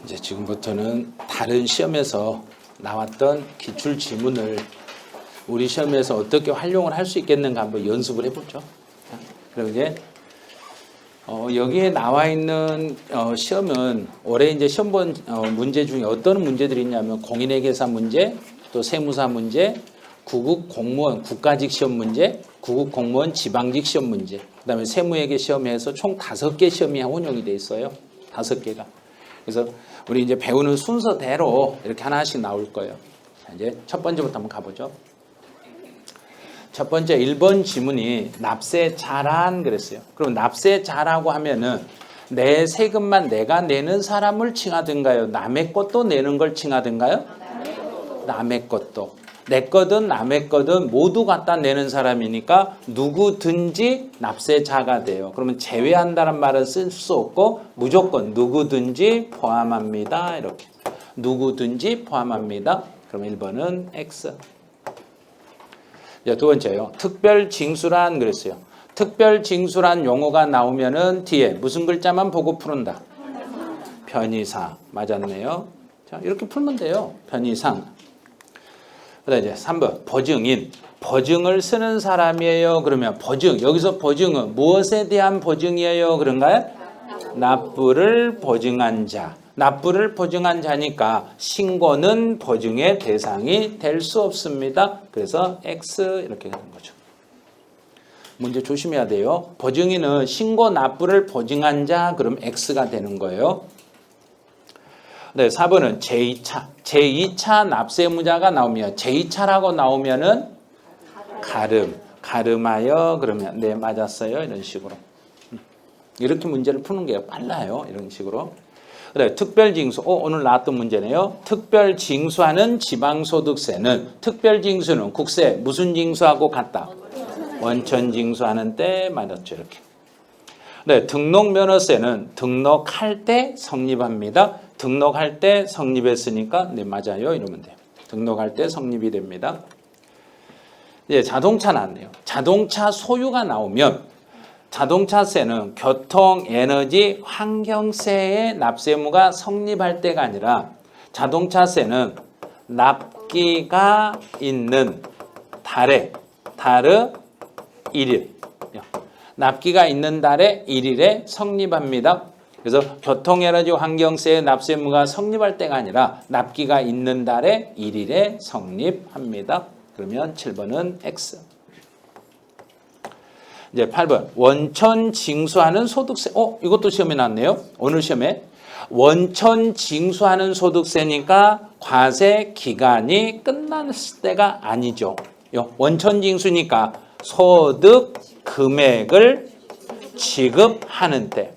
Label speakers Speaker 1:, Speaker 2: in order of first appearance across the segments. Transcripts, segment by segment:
Speaker 1: 이제 지금부터는 다른 시험에서 나왔던 기출 지문을 우리 시험에서 어떻게 활용을 할 수 있겠는가 한번 연습을 해보죠. 그럼 이제 여기에 나와 있는 시험은 올해 이제 시험 본 문제 중에 어떤 문제들이 있냐면 공인의 계산 문제, 또 세무사 문제, 구급 공무원 국가직 시험 문제, 구급 공무원 지방직 시험 문제, 그다음에 세무회계 시험에서 총 5개 시험이 혼용이 돼 있어요. 5개가. 그래서 우리 이제 배우는 순서대로 이렇게 하나씩 나올 거예요. 자, 이제 첫 번째부터 한번 가보죠. 첫 번째 1번 지문이 납세자란 그랬어요. 그럼 납세자라고 하면은 내 세금만 내가 내는 사람을 칭하든가요? 남의 것도 내는 걸 칭하든가요? 남의 것도. 내 거든 남의 거든 모두 갖다 내는 사람이니까 누구든지 납세자가 돼요. 그러면 제외한다는 말은 쓸 수 없고 무조건 누구든지 포함합니다. 이렇게. 누구든지 포함합니다. 그럼 1번은 X. 두 번째요. 특별징수란 그랬어요. 특별징수란 용어가 나오면은 뒤에 무슨 글자만 보고 푸른다. 편의상. 맞았네요. 자, 이렇게 풀면 돼요. 편의상. 그다음 이제 3번 보증인. 보증을 쓰는 사람이에요. 그러면 보증. 여기서 보증은 무엇에 대한 보증이에요? 그런가요? 납부를 보증한 자. 납부를 보증한 자니까 신고는 보증의 대상이 될 수 없습니다. 그래서 X 이렇게 가는 거죠. 문제 조심해야 돼요. 보증인은 신고 납부를 보증한 자 그럼 X가 되는 거예요. 네, 4번은 제2차. 제2차 납세무자가 나오면 제2차라고 나오면은 가름하여 그러면 네 맞았어요. 이런 식으로. 이렇게 문제를 푸는 게 빨라요. 이런 식으로. 그래, 특별징수. 오늘 나왔던 문제네요. 특별징수하는 지방소득세는 특별징수는 국세 무슨 징수하고 같다? 원천징수하는 때 맞았죠. 이렇게. 네, 등록면허세는 등록할 때 성립합니다. 등록할 때 성립했으니까 네 맞아요. 이러면 돼요. 등록할 때 성립이 됩니다. 예, 자동차 나왔네요. 자동차 소유가 나오면 자동차세는 교통, 에너지, 환경세의 납세무가 성립할 때가 아니라 자동차세는 납기가 있는 달의 1일 납기가 있는 달의 1일에 성립합니다. 그래서 교통, 에너지, 환경세의 납세무가 성립할 때가 아니라 납기가 있는 달의 1일에 성립합니다. 그러면 7번은 X. 이제 8번 원천 징수하는 소득세. 이것도 시험에 나왔네요. 오늘 시험에 원천 징수하는 소득세니까 과세 기간이 끝났을 때가 아니죠. 원천 징수니까 소득 금액을 지급하는 때.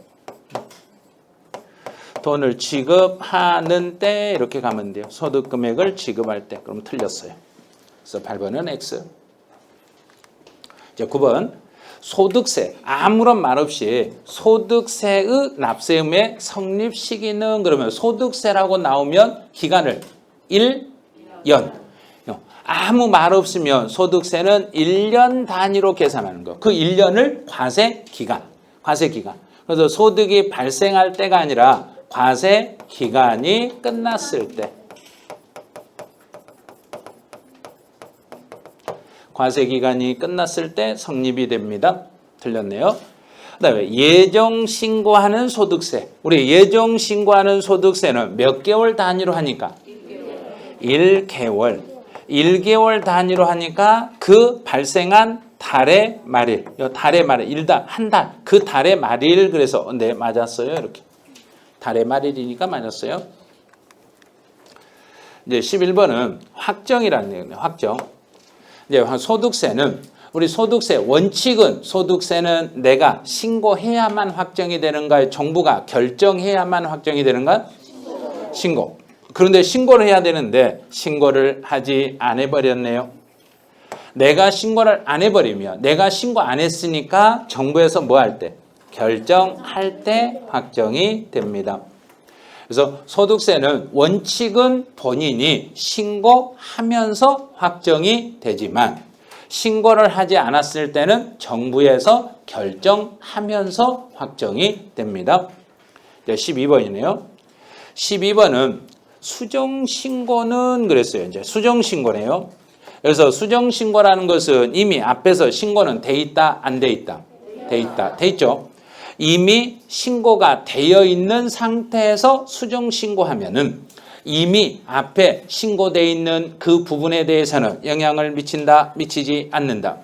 Speaker 1: 돈을 지급하는 때 이렇게 가면 돼요. 소득 금액을 지급할 때. 그럼 틀렸어요. 그래서 8번은 X. 이제 9번 소득세, 아무런 말 없이 소득세의 납세음의 성립 시기는 그러면 소득세라고 나오면 기간을 1년. 아무 말 없으면 소득세는 1년 단위로 계산하는 거. 그 1년을 과세 기간. 그래서 소득이 발생할 때가 아니라 과세 기간이 끝났을 때. 과세 기간이 끝났을 때 성립이 됩니다. 틀렸네요. 그다음에 예정 신고하는 소득세. 우리 예정 신고하는 소득세는 몇 개월 단위로 하니까 1개월. 1개월 단위로 하니까 그 발생한 달의 말일. 달의 말일. 한 달. 그 달의 말일. 그래서 네 맞았어요. 이렇게. 달의 말일이니까 맞았어요. 이제 11번은 확정이라는 얘기예요. 확정. 이제 소득세는 우리 소득세 원칙은 소득세는 내가 신고해야만 확정이 되는가요? 정부가 결정해야만 확정이 되는가? 신고. 그런데 신고를 해야 되는데 신고를 하지 안 해버렸네요. 내가 신고를 안 해버리면 내가 신고 안 했으니까 정부에서 뭐 할 때? 결정할 때 확정이 됩니다. 그래서 소득세는 원칙은 본인이 신고하면서 확정이 되지만 신고를 하지 않았을 때는 정부에서 결정하면서 확정이 됩니다. 12번이네요. 12번은 수정신고는 그랬어요. 이제 수정신고네요. 그래서 수정신고라는 것은 이미 앞에서 신고는 돼 있다, 안 돼 있다? 돼 있다. 돼 있죠? 이미 신고가 되어 있는 상태에서 수정신고하면은 이미 앞에 신고되어 있는 그 부분에 대해서는 영향을 미친다, 미치지 않는다?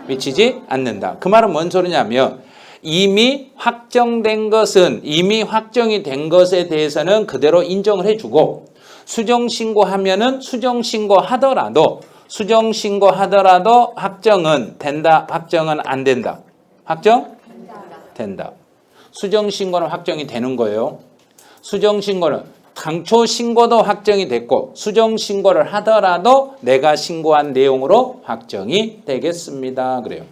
Speaker 1: 미치지 않는다. 그 말은 뭔 소리냐면 이미 확정된 것은 이미 확정이 된 것에 대해서는 그대로 인정을 해주고 수정신고하면은 수정신고하더라도 확정은 된다, 확정은 안 된다. 확정? 된다. 수정신고는 확정이 되는 거예요. 수정신고는 당초 신고도 확정이 됐고 수정신고를 하더라도 내가 신고한 내용으로 확정이 되겠습니다. 그래요.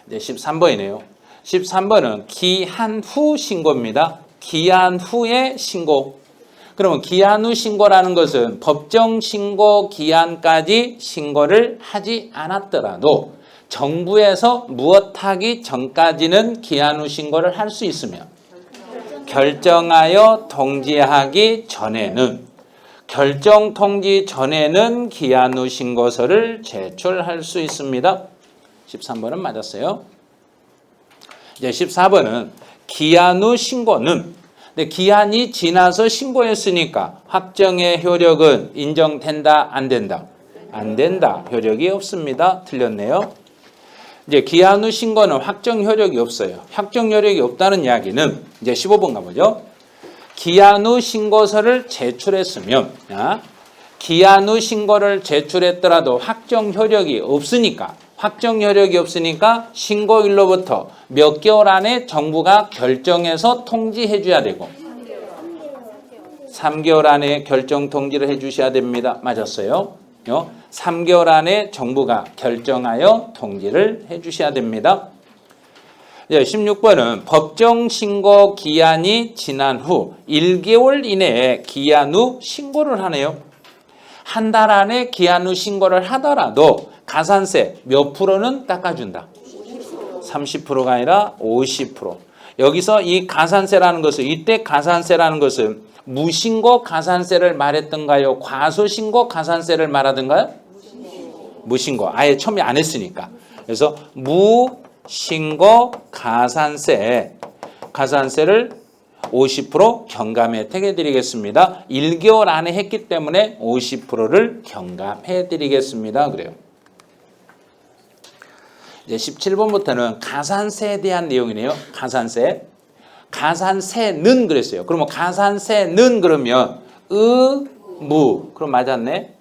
Speaker 1: 이제 13번이네요. 13번은 기한 후 신고입니다. 기한 후의 신고. 그러면 기한 후 신고라는 것은 법정 신고 기한까지 신고를 하지 않았더라도 정부에서 무엇하기 전까지는 기한 후 신고를 할 수 있으며 결정하여 통지하기 전에는 결정 통지 전에는 기한 후 신고서를 제출할 수 있습니다. 13번은 맞았어요. 이제 14번은 기한 후 신고는 기한이 지나서 신고했으니까 확정의 효력은 인정된다, 안 된다? 안 된다. 효력이 없습니다. 틀렸네요. 이제 기한 후 신고는 확정 효력이 없어요. 확정 효력이 없다는 이야기는 이제 15번 가보죠. 기한 후 신고서를 제출했으면 기한 후 신고를 제출했더라도 확정 효력이 없으니까 신고일로부터 몇 개월 안에 정부가 결정해서 통지해 줘야 되고 3개월 안에 결정 통지를 해 주셔야 됩니다. 맞았어요? 3개월 안에 정부가 결정하여 통지를 해 주셔야 됩니다. 16번은 법정 신고 기한이 지난 후 1개월 이내에 기한 후 신고를 하네요. 한 달 안에 기한 후 신고를 하더라도 가산세 몇 프로는 닦아준다? 30%가 아니라 50%. 여기서 이 가산세라는 것은 이때 가산세라는 것은 무신고 가산세를 말했던가요? 과소신고 가산세를 말하던가요? 무신고. 아예 처음에 안 했으니까. 그래서 무신고 가산세를 50% 경감해 혜택해 드리겠습니다. 1개월 안에 했기 때문에 50%를 경감해 드리겠습니다. 그래요. 이제 17번부터는 가산세에 대한 내용이네요. 가산세는 그랬어요. 그러면 가산세는 그러면 의무. 그럼 맞았네.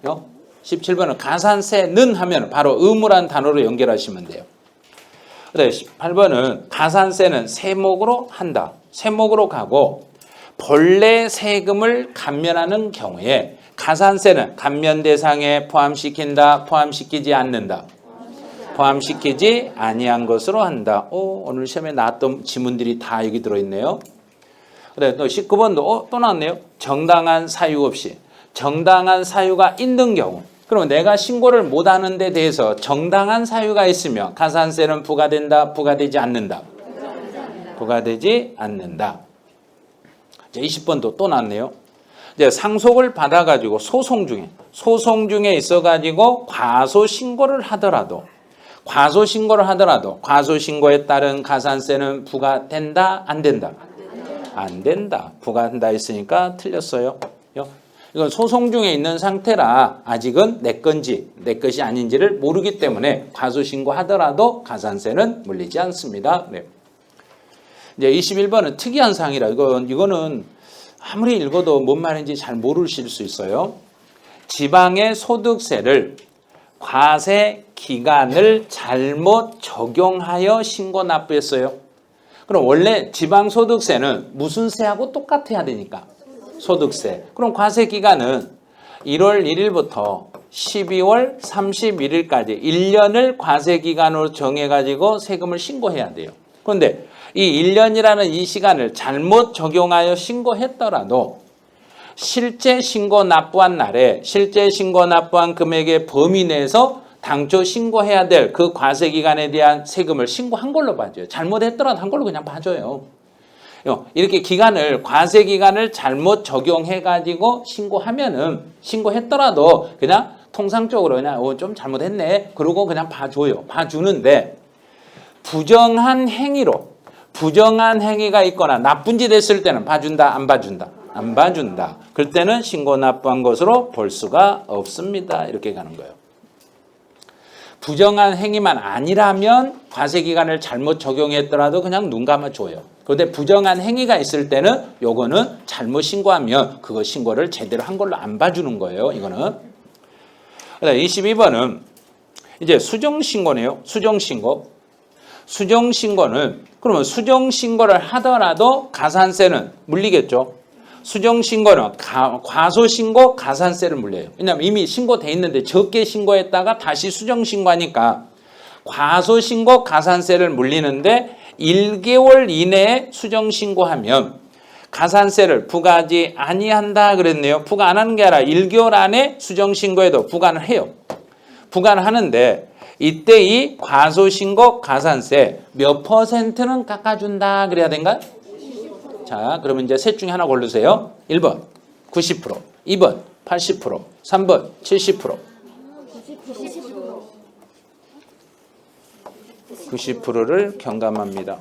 Speaker 1: 17번은 가산세는 하면 바로 의무란 단어로 연결하시면 돼요. 18번은 가산세는 세목으로 한다. 세목으로 가고 본래 세금을 감면하는 경우에 가산세는 감면 대상에 포함시킨다, 포함시키지 않는다. 포함시키지 아니한 것으로 한다. 오늘 시험에 나왔던 지문들이 다 여기 들어있네요. 그래, 또 19번도 또 나왔네요. 정당한 사유 없이. 정당한 사유가 있는 경우. 그러면 내가 신고를 못하는 데 대해서 정당한 사유가 있으면 가산세는 부과된다, 부과되지 않는다. 부과되지 않는다. 이제 20번도 또 나왔네요. 이제 상속을 받아가지고 소송 중에 있어가지고 과소신고를 하더라도 과소신고에 따른 가산세는 부과된다, 안 된다? 안 된다. 부과된다 했으니까 틀렸어요. 이건 소송 중에 있는 상태라 아직은 내 건지 내 것이 아닌지를 모르기 때문에 과소신고하더라도 가산세는 물리지 않습니다. 네. 이제 21번은 특이한 사항이라 이거는 아무리 읽어도 뭔 말인지 잘 모르실 수 있어요. 지방의 소득세를 과세 기간을 잘못 적용하여 신고 납부했어요. 그럼 원래 지방소득세는 무슨 세하고 똑같아야 되니까? 소득세. 그럼 과세 기간은 1월 1일부터 12월 31일까지 1년을 과세 기간으로 정해가지고 세금을 신고해야 돼요. 그런데 이 1년이라는 이 시간을 잘못 적용하여 신고했더라도 실제 신고 납부한 날에 실제 신고 납부한 금액의 범위 내에서 당초 신고해야 될 그 과세 기간에 대한 세금을 신고한 걸로 봐줘요. 잘못했더라도 한 걸로 그냥 봐줘요. 이렇게 기간을 과세 기간을 잘못 적용해 가지고 신고했더라도 그냥 통상적으로 그냥 좀 잘못했네 그러고 그냥 봐줘요. 봐주는데 부정한 행위가 있거나 나쁜 짓 했을 때는 봐준다 안 봐준다? 안 봐준다. 그럴 때는 신고 납부한 것으로 볼 수가 없습니다. 이렇게 가는 거예요. 부정한 행위만 아니라면 과세 기간을 잘못 적용했더라도 그냥 눈 감아줘요. 그런데 부정한 행위가 있을 때는 요거는 잘못 신고하면 그거 신고를 제대로 한 걸로 안 봐주는 거예요. 이거는. 22번은 이제 수정신고네요. 수정신고는 그러면 수정신고를 하더라도 가산세는 물리겠죠. 수정신고는 과소신고 가산세를 물려요. 왜냐하면 이미 신고돼 있는데 적게 신고했다가 다시 수정신고하니까 과소신고 가산세를 물리는데 1개월 이내에 수정신고하면 가산세를 부과하지 아니한다 그랬네요. 부과 안 하는 게 아니라 1개월 안에 수정신고에도 부과를 해요. 부과를 하는데 이때 이 과소신고 가산세 몇 %는 깎아준다 그래야 된가요? 자, 그러면 이제 셋 중에 하나 고르세요. 1번 90%, 2번 80%, 3번 70%. 90%를 경감합니다.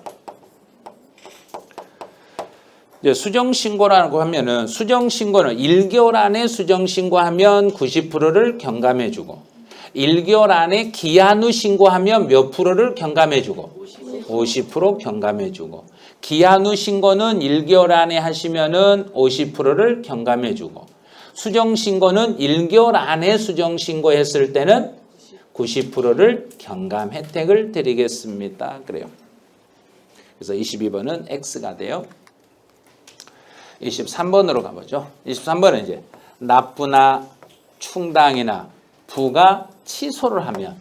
Speaker 1: 이제 수정신고라고 하면은 수정신고는 1개월 안에 수정신고하면 90%를 경감해주고 1개월 안에 기한 후 신고하면 몇 %를 경감해주고 50% 경감해주고 기한 후 신고는 1개월 안에 하시면은 50%를 경감해주고 수정신고는 1개월 안에 수정신고했을 때는 90%를 경감 혜택을 드리겠습니다. 그래요. 그래서 22번은 X가 돼요. 23번으로 가보죠. 23번은 이제 납부나 충당이나 부가 취소를 하면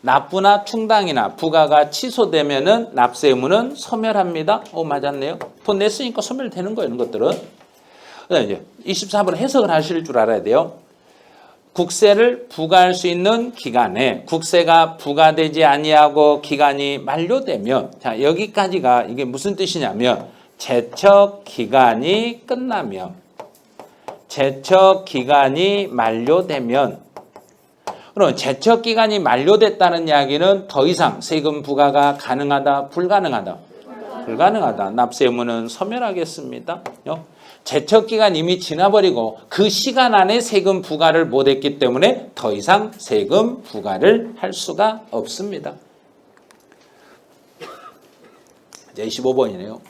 Speaker 1: 납부나 충당이나 부가가 취소되면은 납세 의무는 소멸합니다. 맞았네요. 돈 냈으니까 소멸되는 거예요. 이런 것들은. 이제 24번 해석을 하실 줄 알아야 돼요. 국세를 부과할 수 있는 기간에 국세가 부과되지 아니하고 기간이 만료되면 자 여기까지가 이게 무슨 뜻이냐면 제척 기간이 끝나면 제척 기간이 만료되면 그럼 제척 기간이 만료됐다는 이야기는 더 이상 세금 부과가 가능하다 불가능하다? 불가능하다. 납세 의무는 소멸하겠습니다. 제척 기간 이미 지나버리고 그 시간 안에 세금 부과를 못했기 때문에 더 이상 세금 부과를 할 수가 없습니다. 이제 25번이네요.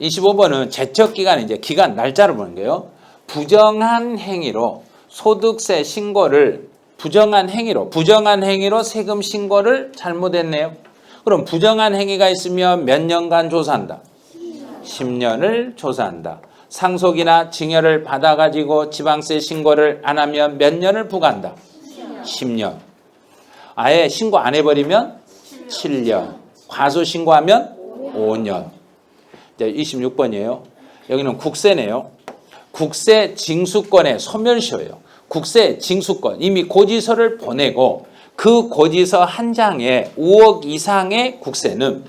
Speaker 1: 25번은 제척 기간 이제 기간 날짜를 보는 거예요. 부정한 행위로 소득세 신고를 부정한 행위로 세금 신고를 잘못했네요. 그럼 부정한 행위가 있으면 몇 년간 조사한다? 10년을 조사한다. 상속이나 증여를 받아가지고 지방세 신고를 안 하면 몇 년을 부과한다? 10년. 아예 신고 안 해버리면 7년. 과소 신고하면 5년. 이제 26번이에요. 여기는 국세네요. 국세 징수권의 소멸시효예요. 국세 징수권 이미 고지서를 보내고 그 고지서 한 장에 5억 이상의 국세는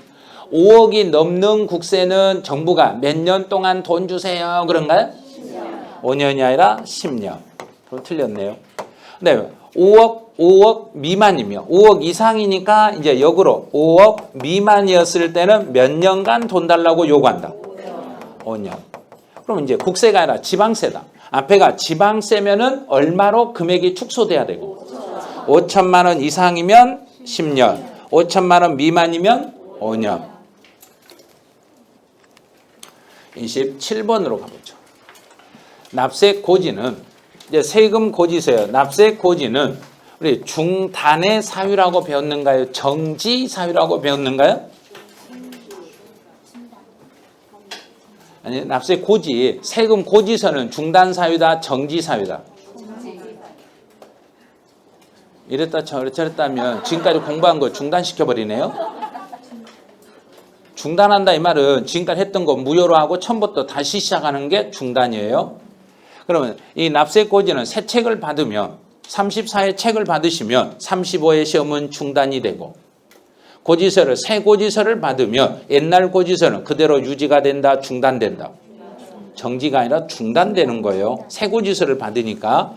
Speaker 1: 5억이 넘는 국세는 정부가 몇 년 동안 돈 주세요 그런가요? 5년이 아니라 10년. 그럼 틀렸네요. 네, 5억 미만이며 5억 이상이니까 이제 역으로 5억 미만이었을 때는 몇 년간 돈 달라고 요구한다? 5년. 그럼 이제 국세가 아니라 지방세다. 앞에가 지방세면은 얼마로 금액이 축소돼야 되고 5천만 원 이상이면 10년, 5천만 원 미만이면 5년. 27번으로 가보죠. 납세 고지는 이제 세금 고지서예요. 납세 고지는 우리 중단의 사유라고 배웠는가요? 정지 사유라고 배웠는가요? 아니, 납세 고지, 세금 고지서는 중단 사유다, 정지 사유다. 이랬다 저랬다 하면 지금까지 공부한 거 중단시켜버리네요. 중단한다 이 말은 지금까지 했던 거 무효로 하고 처음부터 다시 시작하는 게 중단이에요. 그러면 이 납세 고지는 새 책을 받으면 34회 책을 받으시면 35회 시험은 중단이 되고 고지서를 새 고지서를 받으면 옛날 고지서는 그대로 유지가 된다, 중단된다. 정지가 아니라 중단되는 거예요. 새 고지서를 받으니까.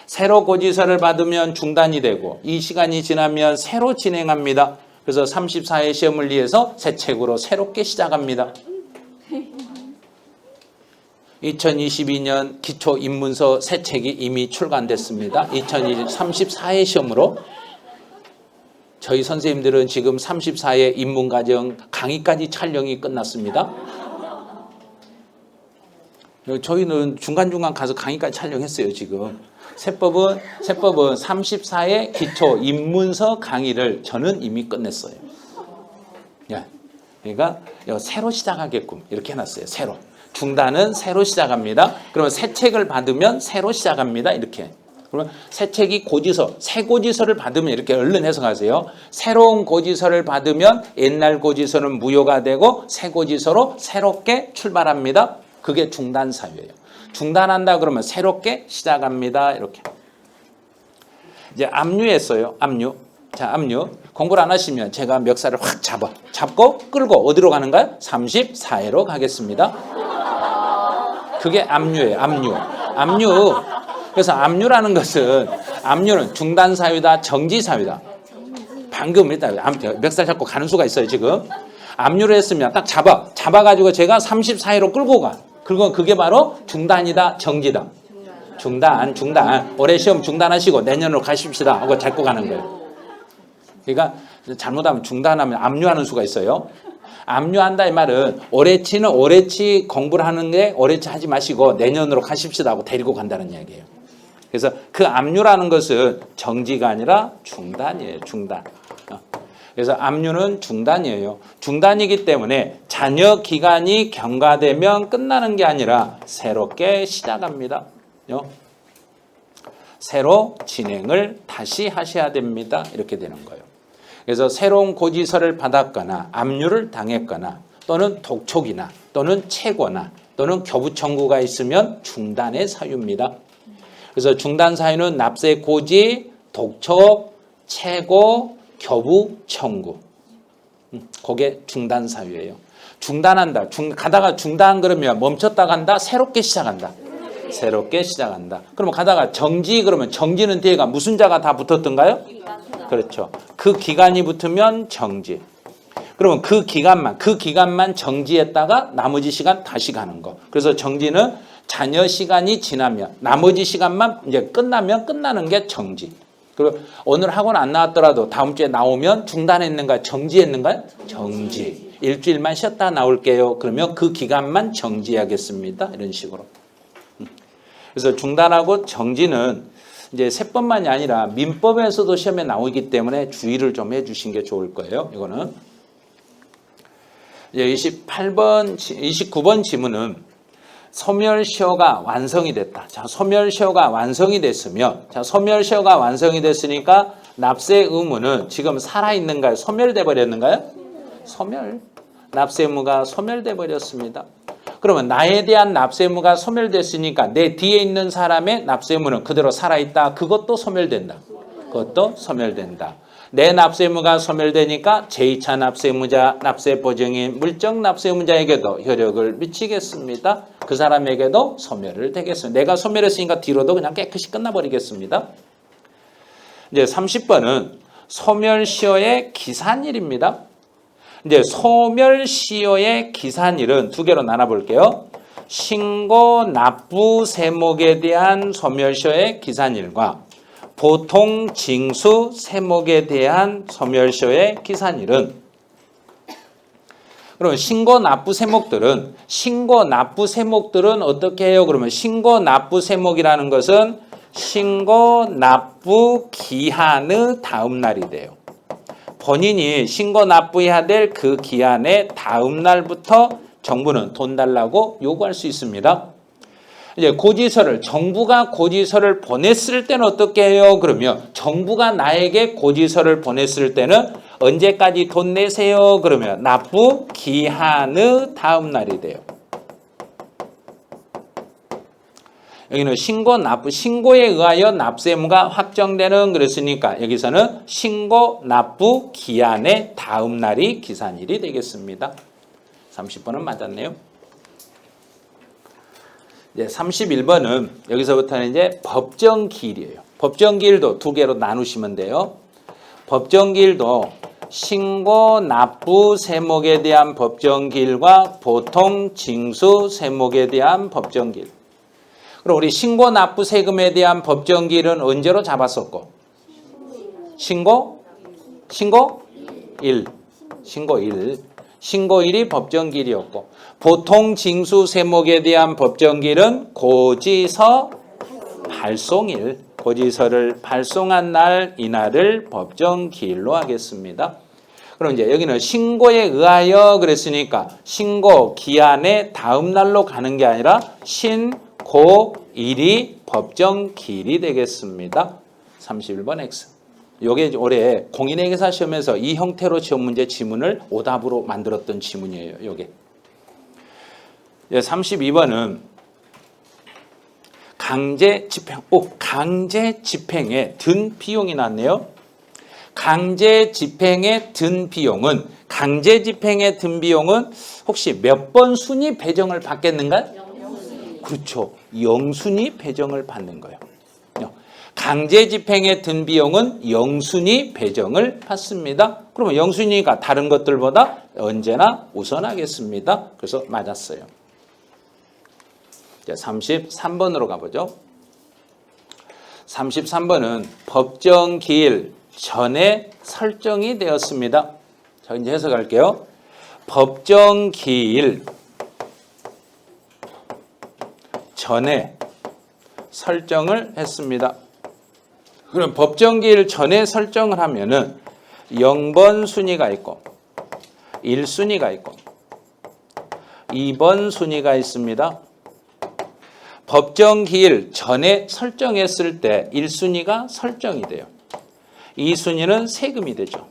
Speaker 1: 새로 고지서를 받으면 중단이 되고 이 시간이 지나면 새로 진행합니다. 그래서 34회 시험을 위해서 새 책으로 새롭게 시작합니다. 2022년 기초입문서 새 책이 이미 출간됐습니다. 34회 시험으로. 저희 선생님들은 지금 34회 입문과정 강의까지 촬영이 끝났습니다. 저희는 중간중간 가서 강의까지 촬영했어요, 지금. 세법은 34회 기초 입문서 강의를 저는 이미 끝냈어요. 그러니까 새로 시작하게끔 이렇게 해놨어요. 새로. 중단은 새로 시작합니다. 그러면 새 책을 받으면 새로 시작합니다. 이렇게. 그러면 새 책이 고지서, 새 고지서를 받으면 이렇게 얼른 해석하세요. 새로운 고지서를 받으면 옛날 고지서는 무효가 되고 새 고지서로 새롭게 출발합니다. 그게 중단 사유예요. 중단한다 그러면 새롭게 시작합니다. 이렇게. 이제 압류했어요. 압류. 자, 압류. 공부를 안 하시면 제가 멱살을 확 잡고 끌고 어디로 가는가요? 34회로 가겠습니다. 그게 압류예요. 압류. 그래서 압류라는 것은 압류는 중단 사유다, 정지 사유다. 방금 일단 멱살 잡고 가는 수가 있어요, 지금. 압류를 했으면 딱 잡아가지고 제가 34회로 끌고 가. 그리고 그게 바로 중단이다, 정지다. 중단. 올해 시험 중단하시고 내년으로 가십시다 하고 데리고 가는 거예요. 그러니까 잘못하면 중단하면 압류하는 수가 있어요. 압류한다 이 말은 올해치 공부를 하는데 올해치 하지 마시고 내년으로 가십시다 하고 데리고 간다는 이야기예요. 그래서 그 압류라는 것은 정지가 아니라 중단이에요. 중단. 그래서 압류는 중단이에요. 중단이기 때문에 잔여 기간이 경과되면 끝나는 게 아니라 새롭게 시작합니다. 새로 진행을 다시 하셔야 됩니다. 이렇게 되는 거예요. 그래서 새로운 고지서를 받았거나 압류를 당했거나 또는 독촉이나 또는 채고나 또는 교부 청구가 있으면 중단의 사유입니다. 그래서 중단 사유는 납세 고지, 독촉, 채고, 교부 청구. 그게 중단 사유예요. 중단한다. 가다가 중단 그러면 멈췄다 간다. 새롭게 시작한다. 그러면 가다가 정지 그러면 정지는 뒤에가 무슨 자가 다 붙었던가요? 그렇죠. 그 기간이 붙으면 정지. 그러면 그 기간만 정지했다가 나머지 시간 다시 가는 거. 그래서 정지는 잔여 시간이 지나면 나머지 시간만 이제 끝나면 끝나는 게 정지. 그리고 오늘 학원 안 나왔더라도 다음 주에 나오면 중단했는가 정지했는가요? 정지. 일주일만 쉬었다 나올게요. 그러면 그 기간만 정지하겠습니다. 이런 식으로. 그래서 중단하고 정지는 이제 세법만이 아니라 민법에서도 시험에 나오기 때문에 주의를 좀 해주신 게 좋을 거예요. 이거는 이제 29번 지문은 소멸시효가 완성이 됐다. 자, 소멸시효가 완성이 됐으면, 소멸시효가 완성이 됐으니까 납세 의무는 지금 살아있는가요? 소멸돼 버렸는가요? 납세 의무가 소멸돼 버렸습니다. 그러면 나에 대한 납세 의무가 소멸됐으니까 내 뒤에 있는 사람의 납세 의무는 그대로 살아있다. 그것도 소멸된다. 내 납세 의무가 소멸되니까 제2차 납세 의무자, 납세 보증인, 물적 납세 의무자에게도 효력을 미치겠습니다. 그 사람에게도 소멸을 되겠습니다. 내가 소멸했으니까 뒤로도 그냥 깨끗이 끝나버리겠습니다. 이제 30번은 소멸시효의 기산일입니다. 이제 소멸시효의 기산일은 두 개로 나눠볼게요. 신고 납부 세목에 대한 소멸시효의 기산일과 보통 징수 세목에 대한 소멸시효의 기산일은, 그러면 신고 납부 세목들은 어떻게 해요? 그러면 신고 납부 세목이라는 것은 신고 납부 기한의 다음 날이 돼요. 본인이 신고 납부해야 될 그 기한의 다음 날부터 정부는 돈 달라고 요구할 수 있습니다. 이제 정부가 고지서를 보냈을 때는 어떻게 해요? 그러면 정부가 나에게 고지서를 보냈을 때는 언제까지 돈 내세요? 그러면 납부 기한의 다음 날이 돼요. 여기는 신고에 의하여 납부 의무가 확정되는 그랬으니까 여기서는 신고 납부 기한의 다음 날이 기산일이 되겠습니다. 30번은 맞았네요. 이제 31번은 여기서부터는 이제 법정기일이에요. 법정기일도 두 개로 나누시면 돼요. 법정기일도 신고 납부 세목에 대한 법정기일과 보통 징수 세목에 대한 법정기일. 그럼 우리 신고 납부 세금에 대한 법정기일은 언제로 잡았었고? 신고일이 법정기일이었고, 보통 징수 세목에 대한 법정기일은 고지서 발송일, 고지서를 발송한 날 이날을 법정기일로 하겠습니다. 그럼 이제 여기는 신고에 의하여 그랬으니까 신고 기한의 다음 날로 가는 게 아니라 신고일이 법정기일이 되겠습니다. 31번 X. 요게 올해 공인회계사 시험에서 이 형태로 시험 문제 지문을 오답으로 만들었던 지문이에요. 요게. 32번은 강제 집행에 든 비용이 났네요. 강제 집행에 든 비용은 혹시 몇 번 순위 배정을 받겠는가? 그렇죠. 영순위 배정을 받는 거예요. 강제 집행에 든 비용은 영순위 배정을 받습니다. 그러면 영순위가 다른 것들보다 언제나 우선하겠습니다. 그래서 맞았어요. 자, 33번으로 가보죠. 33번은 법정기일 전에 설정이 되었습니다. 자, 이제 해석할게요. 법정기일 전에 설정을 했습니다. 그럼 법정기일 전에 설정을 하면은 0번 순위가 있고 1순위가 있고 2번 순위가 있습니다. 법정기일 전에 설정했을 때 1순위가 설정이 돼요. 2순위는 세금이 되죠.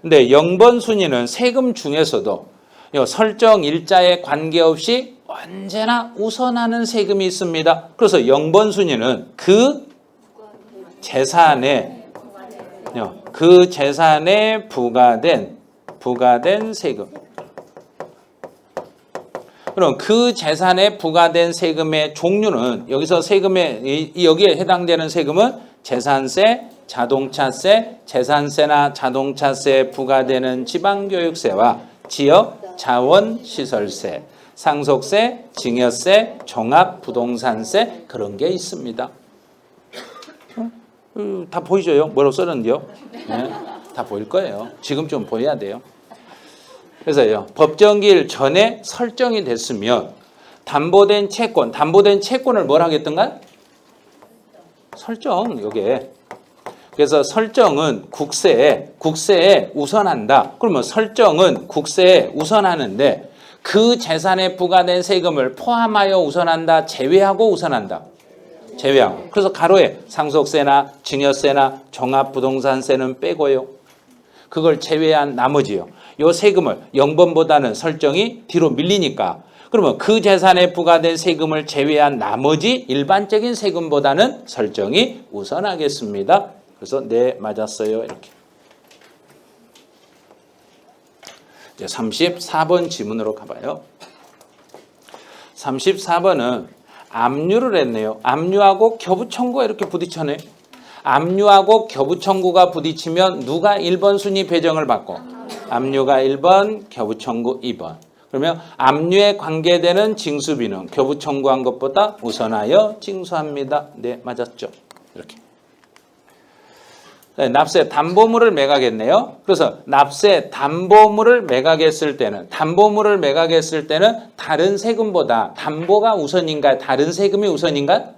Speaker 1: 근데 0번 순위는 세금 중에서도 설정 일자에 관계없이 언제나 우선하는 세금이 있습니다. 그래서 0번 순위는 그 재산에 부과된 세금. 그럼 그 재산에 부과된 세금의 종류는 여기서 여기에 해당되는 세금은 재산세, 자동차세, 재산세나 자동차세에 부과되는 지방교육세와 지역 자원시설세, 상속세, 증여세, 종합부동산세 그런 게 있습니다. 다 보이죠? 뭐라고 써놨는데요? 네, 다 보일 거예요. 지금 좀 보여야 돼요. 그래서요, 법정기일 전에 설정이 됐으면 담보된 채권을 뭘 하겠던가? 설정, 요게. 그래서 설정은 국세에 우선한다. 그러면 설정은 국세에 우선하는데 그 재산에 부과된 세금을 포함하여 우선한다, 제외하고 우선한다. 제외하고. 그래서 가로에 상속세나 증여세나 종합부동산세는 빼고요. 그걸 제외한 나머지요. 요 세금을 0번보다는 설정이 뒤로 밀리니까 그러면 그 재산에 부과된 세금을 제외한 나머지 일반적인 세금보다는 설정이 우선하겠습니다. 그래서 네, 맞았어요. 이렇게. 이제 34번 지문으로 가봐요. 34번은 압류를 했네요. 압류하고 겹부청구가 이렇게 부딪혀네. 압류하고 겹부청구가 부딪히면 누가 1번 순위 배정을 받고? 압류가 1번, 겹부청구 2번. 그러면 압류에 관계되는 징수비는 겹부청구한 것보다 우선하여 징수합니다. 네, 맞았죠. 이렇게. 네, 납세 담보물을 매각했네요. 그래서 납세 담보물을 매각했을 때는 다른 세금보다 담보가 우선인가요? 다른 세금이 우선인가요?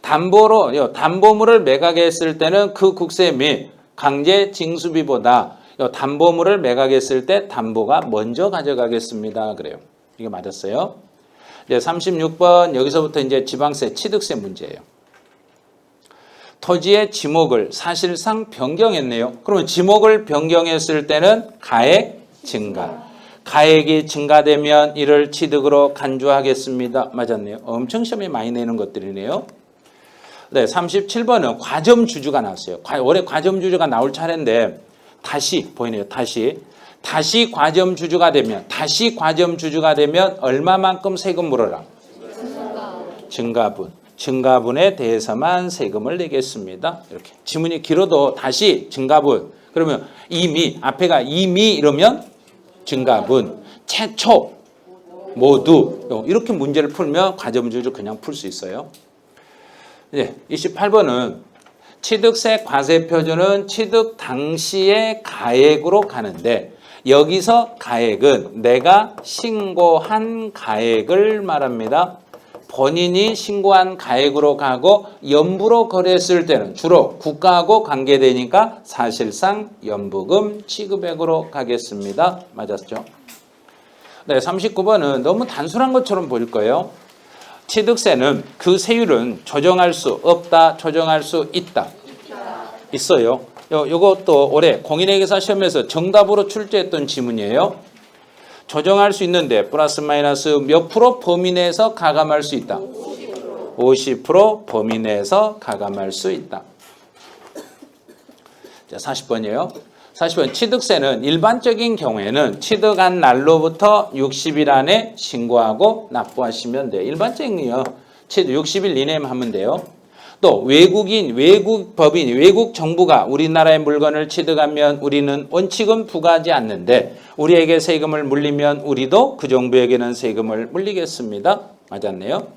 Speaker 1: 담보물을 매각했을 때는 그 국세 및 강제 징수비보다 담보물을 매각했을 때 담보가 먼저 가져가겠습니다. 그래요. 이게 맞았어요. 이제 36번 여기서부터 이제 지방세 취득세 문제예요. 토지의 지목을 사실상 변경했네요. 그러면 지목을 변경했을 때는 가액 증가. 가액이 증가되면 이를 취득으로 간주하겠습니다. 맞았네요. 엄청 시험에 많이 내는 것들이네요. 네, 37번은 과점주주가 나왔어요. 올해 과점주주가 나올 차례인데 다시 보이네요. 다시 과점주주가 되면 얼마만큼 세금 물어라? 증가분에 대해서만 세금을 내겠습니다. 이렇게 지문이 길어도 다시 증가분. 그러면 이미 앞에가 이미 이러면 증가분, 최초 모두 이렇게 문제를 풀면 과점주주 그냥 풀 수 있어요. 네, 28번은 취득세 과세표준은 취득 당시의 가액으로 가는데 여기서 가액은 내가 신고한 가액을 말합니다. 본인이 신고한 가액으로 가고 연부로 거래했을 때는 주로 국가하고 관계되니까 사실상 연부금 취급액으로 가겠습니다. 맞았죠? 네, 39번은 너무 단순한 것처럼 보일 거예요. 취득세는 그 세율은 조정할 수 없다, 조정할 수 있다. 있어요. 요것도 올해 공인회계사 시험에서 정답으로 출제했던 지문이에요. 조정할 수 있는데 플러스 마이너스 몇 프로 범위 내에서 가감할 수 있다. 50% 범위 내에서 가감할 수 있다. 자, 40번이에요. 40번 취득세는 일반적인 경우에는 취득한 날로부터 60일 안에 신고하고 납부하시면 돼요. 일반적인요. 60일 이내면 하면 돼요. 또 외국인, 외국 법인, 외국 정부가 우리나라의 물건을 취득하면 우리는 원칙은 부과하지 않는데 우리에게 세금을 물리면 우리도 그 정부에게는 세금을 물리겠습니다. 맞았네요.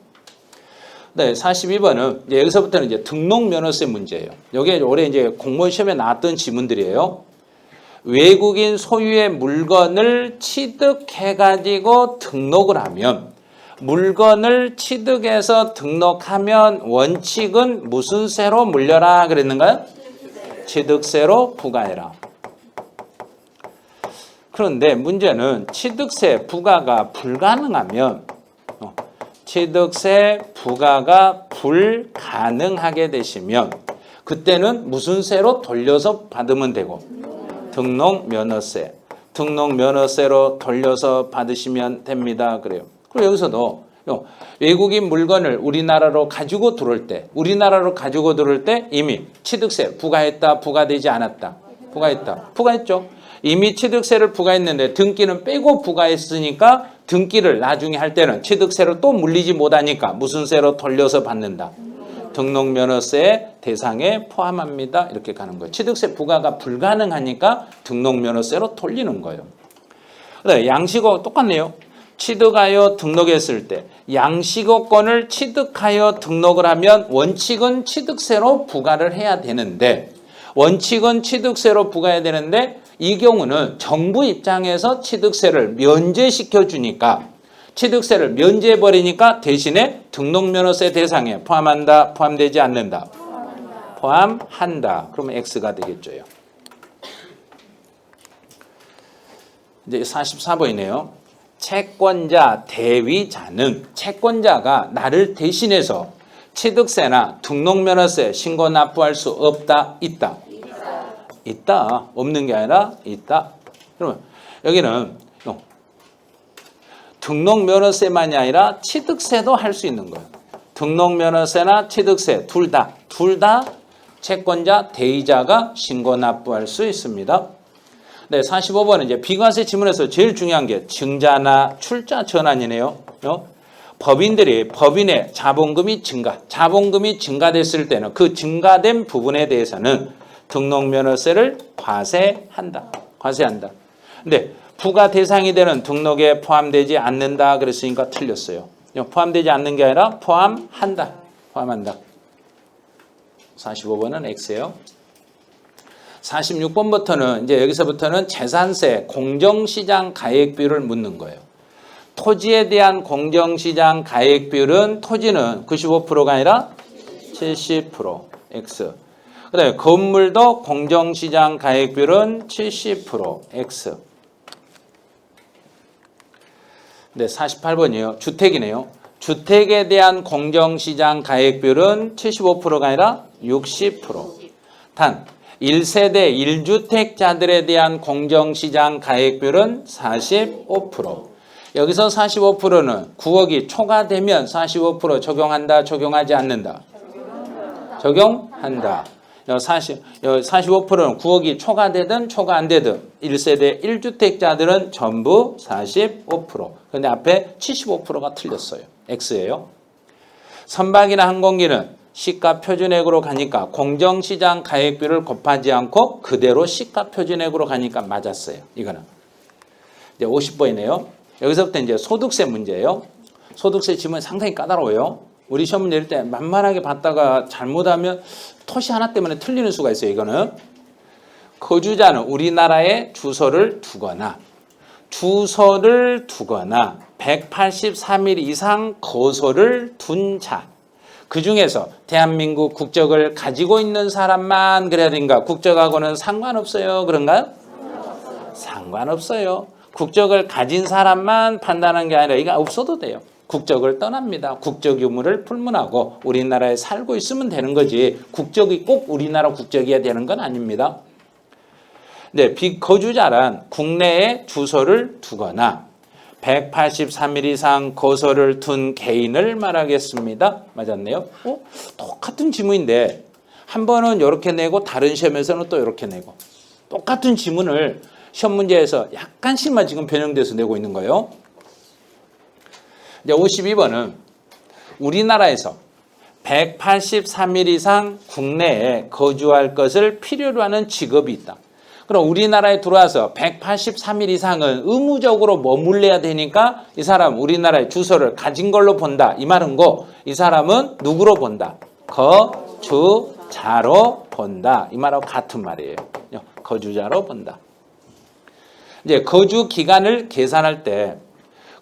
Speaker 1: 네, 42번은 여기서부터는 이제 등록면허세 문제예요. 이게 올해 이제 공무원 시험에 나왔던 지문들이에요. 외국인 소유의 물건을 취득해가지고 등록을 하면 물건을 취득해서 등록하면 원칙은 무슨 세로 물려라 그랬는가요? 취득세로 부과해라. 그런데 문제는 취득세 부과가 불가능하면 취득세 부과가 불가능하게 되시면 그때는 무슨 세로 돌려서 받으면 되고 등록면허세로 돌려서 받으시면 됩니다. 그래요. 그리고 여기서도 외국인 물건을 우리나라로 가지고 들어올 때 이미 취득세 부과했다, 부과되지 않았다. 부과했죠. 이미 취득세를 부과했는데 등기는 빼고 부과했으니까 등기를 나중에 할 때는 취득세를 또 물리지 못하니까 무슨 세로 돌려서 받는다. 등록면허세 대상에 포함합니다. 이렇게 가는 거예요. 취득세 부과가 불가능하니까 등록면허세로 돌리는 거예요. 네, 양식어 똑같네요. 취득하여 등록했을 때 양식어권을 취득하여 등록을 하면 원칙은 취득세로 부과를 해야 되는데 이 경우는 정부 입장에서 취득세를 면제시켜 주니까 취득세를 면제해 버리니까 대신에 등록면허세 대상에 포함한다, 포함되지 않는다. 포함한다. 그러면 X가 되겠죠. 이제 44번이네요. 채권자 대위자는 채권자가 나를 대신해서 취득세나 등록면허세 신고 납부할 수 없다, 있다. 있다. 없는 게 아니라 있다. 그러면 여기는 등록면허세만이 아니라 취득세도 할 수 있는 거예요. 등록면허세나 취득세 둘 다 채권자 대위자가 신고 납부할 수 있습니다. 네, 45번은 이제 비과세 지문에서 제일 중요한 게 증자나 출자 전환이네요. 법인의 자본금이 증가됐을 때는 그 증가된 부분에 대해서는 등록면허세를 과세한다. 근데 부과 대상이 되는 등록에 포함되지 않는다 그랬으니까 틀렸어요. 포함되지 않는 게 아니라 포함한다. 45번은 X예요. 46번부터는 이제 여기서부터는 재산세 공정시장 가액비율을 묻는 거예요. 토지에 대한 공정시장 가액비율은 토지는 95%가 아니라 70% X. 그다음에 건물도 공정시장 가액비율은 70% X. 네, 48번이에요. 주택이네요. 주택에 대한 공정시장 가액비율은 75%가 아니라 60%. 단 1세대 1주택자들에 대한 공정시장 가액비율은 45%. 여기서 45%는 9억이 초과되면 45% 적용한다, 적용하지 않는다? 적용한다. 45%는 9억이 초과되든 초과 안 되든 1세대 1주택자들은 전부 45%. 근데 앞에 75%가 틀렸어요. X예요. 선박이나 항공기는 시가 표준액으로 가니까 공정시장 가액비를 곱하지 않고 그대로 시가 표준액으로 가니까 맞았어요. 이거는. 이제 50번이네요. 여기서부터 이제 소득세 문제예요. 소득세 지문이 상당히 까다로워요. 우리 시험 문제 낼 때 만만하게 봤다가 잘못하면 토시 하나 때문에 틀리는 수가 있어요. 이거는. 거주자는 우리나라에 주소를 두거나 183일 이상 거소를 둔 자. 그 중에서 대한민국 국적을 가지고 있는 사람만 그래야 되는가? 국적하고는 상관없어요. 그런가요? 상관없어요. 국적을 가진 사람만 판단하는 게 아니라 이거 없어도 돼요. 국적을 떠납니다. 국적 유무를 불문하고 우리나라에 살고 있으면 되는 거지 국적이 꼭 우리나라 국적이어야 되는 건 아닙니다. 네, 비거주자란 국내에 주소를 두거나 183일 이상 거소를 둔 개인을 말하겠습니다. 맞았네요. 똑같은 지문인데 한 번은 이렇게 내고 다른 시험에서는 또 이렇게 내고 똑같은 지문을 시험 문제에서 약간씩만 지금 변형돼서 내고 있는 거예요. 이제 52번은 우리나라에서 183일 이상 국내에 거주할 것을 필요로 하는 직업이 있다. 그럼 우리나라에 들어와서 183일 이상은 의무적으로 머물러야 되니까 이 사람 우리나라의 주소를 가진 걸로 본다. 이 말은 이 사람은 누구로 본다? 거주자로 본다. 이 말하고 같은 말이에요. 거주자로 본다. 이제 거주 기간을 계산할 때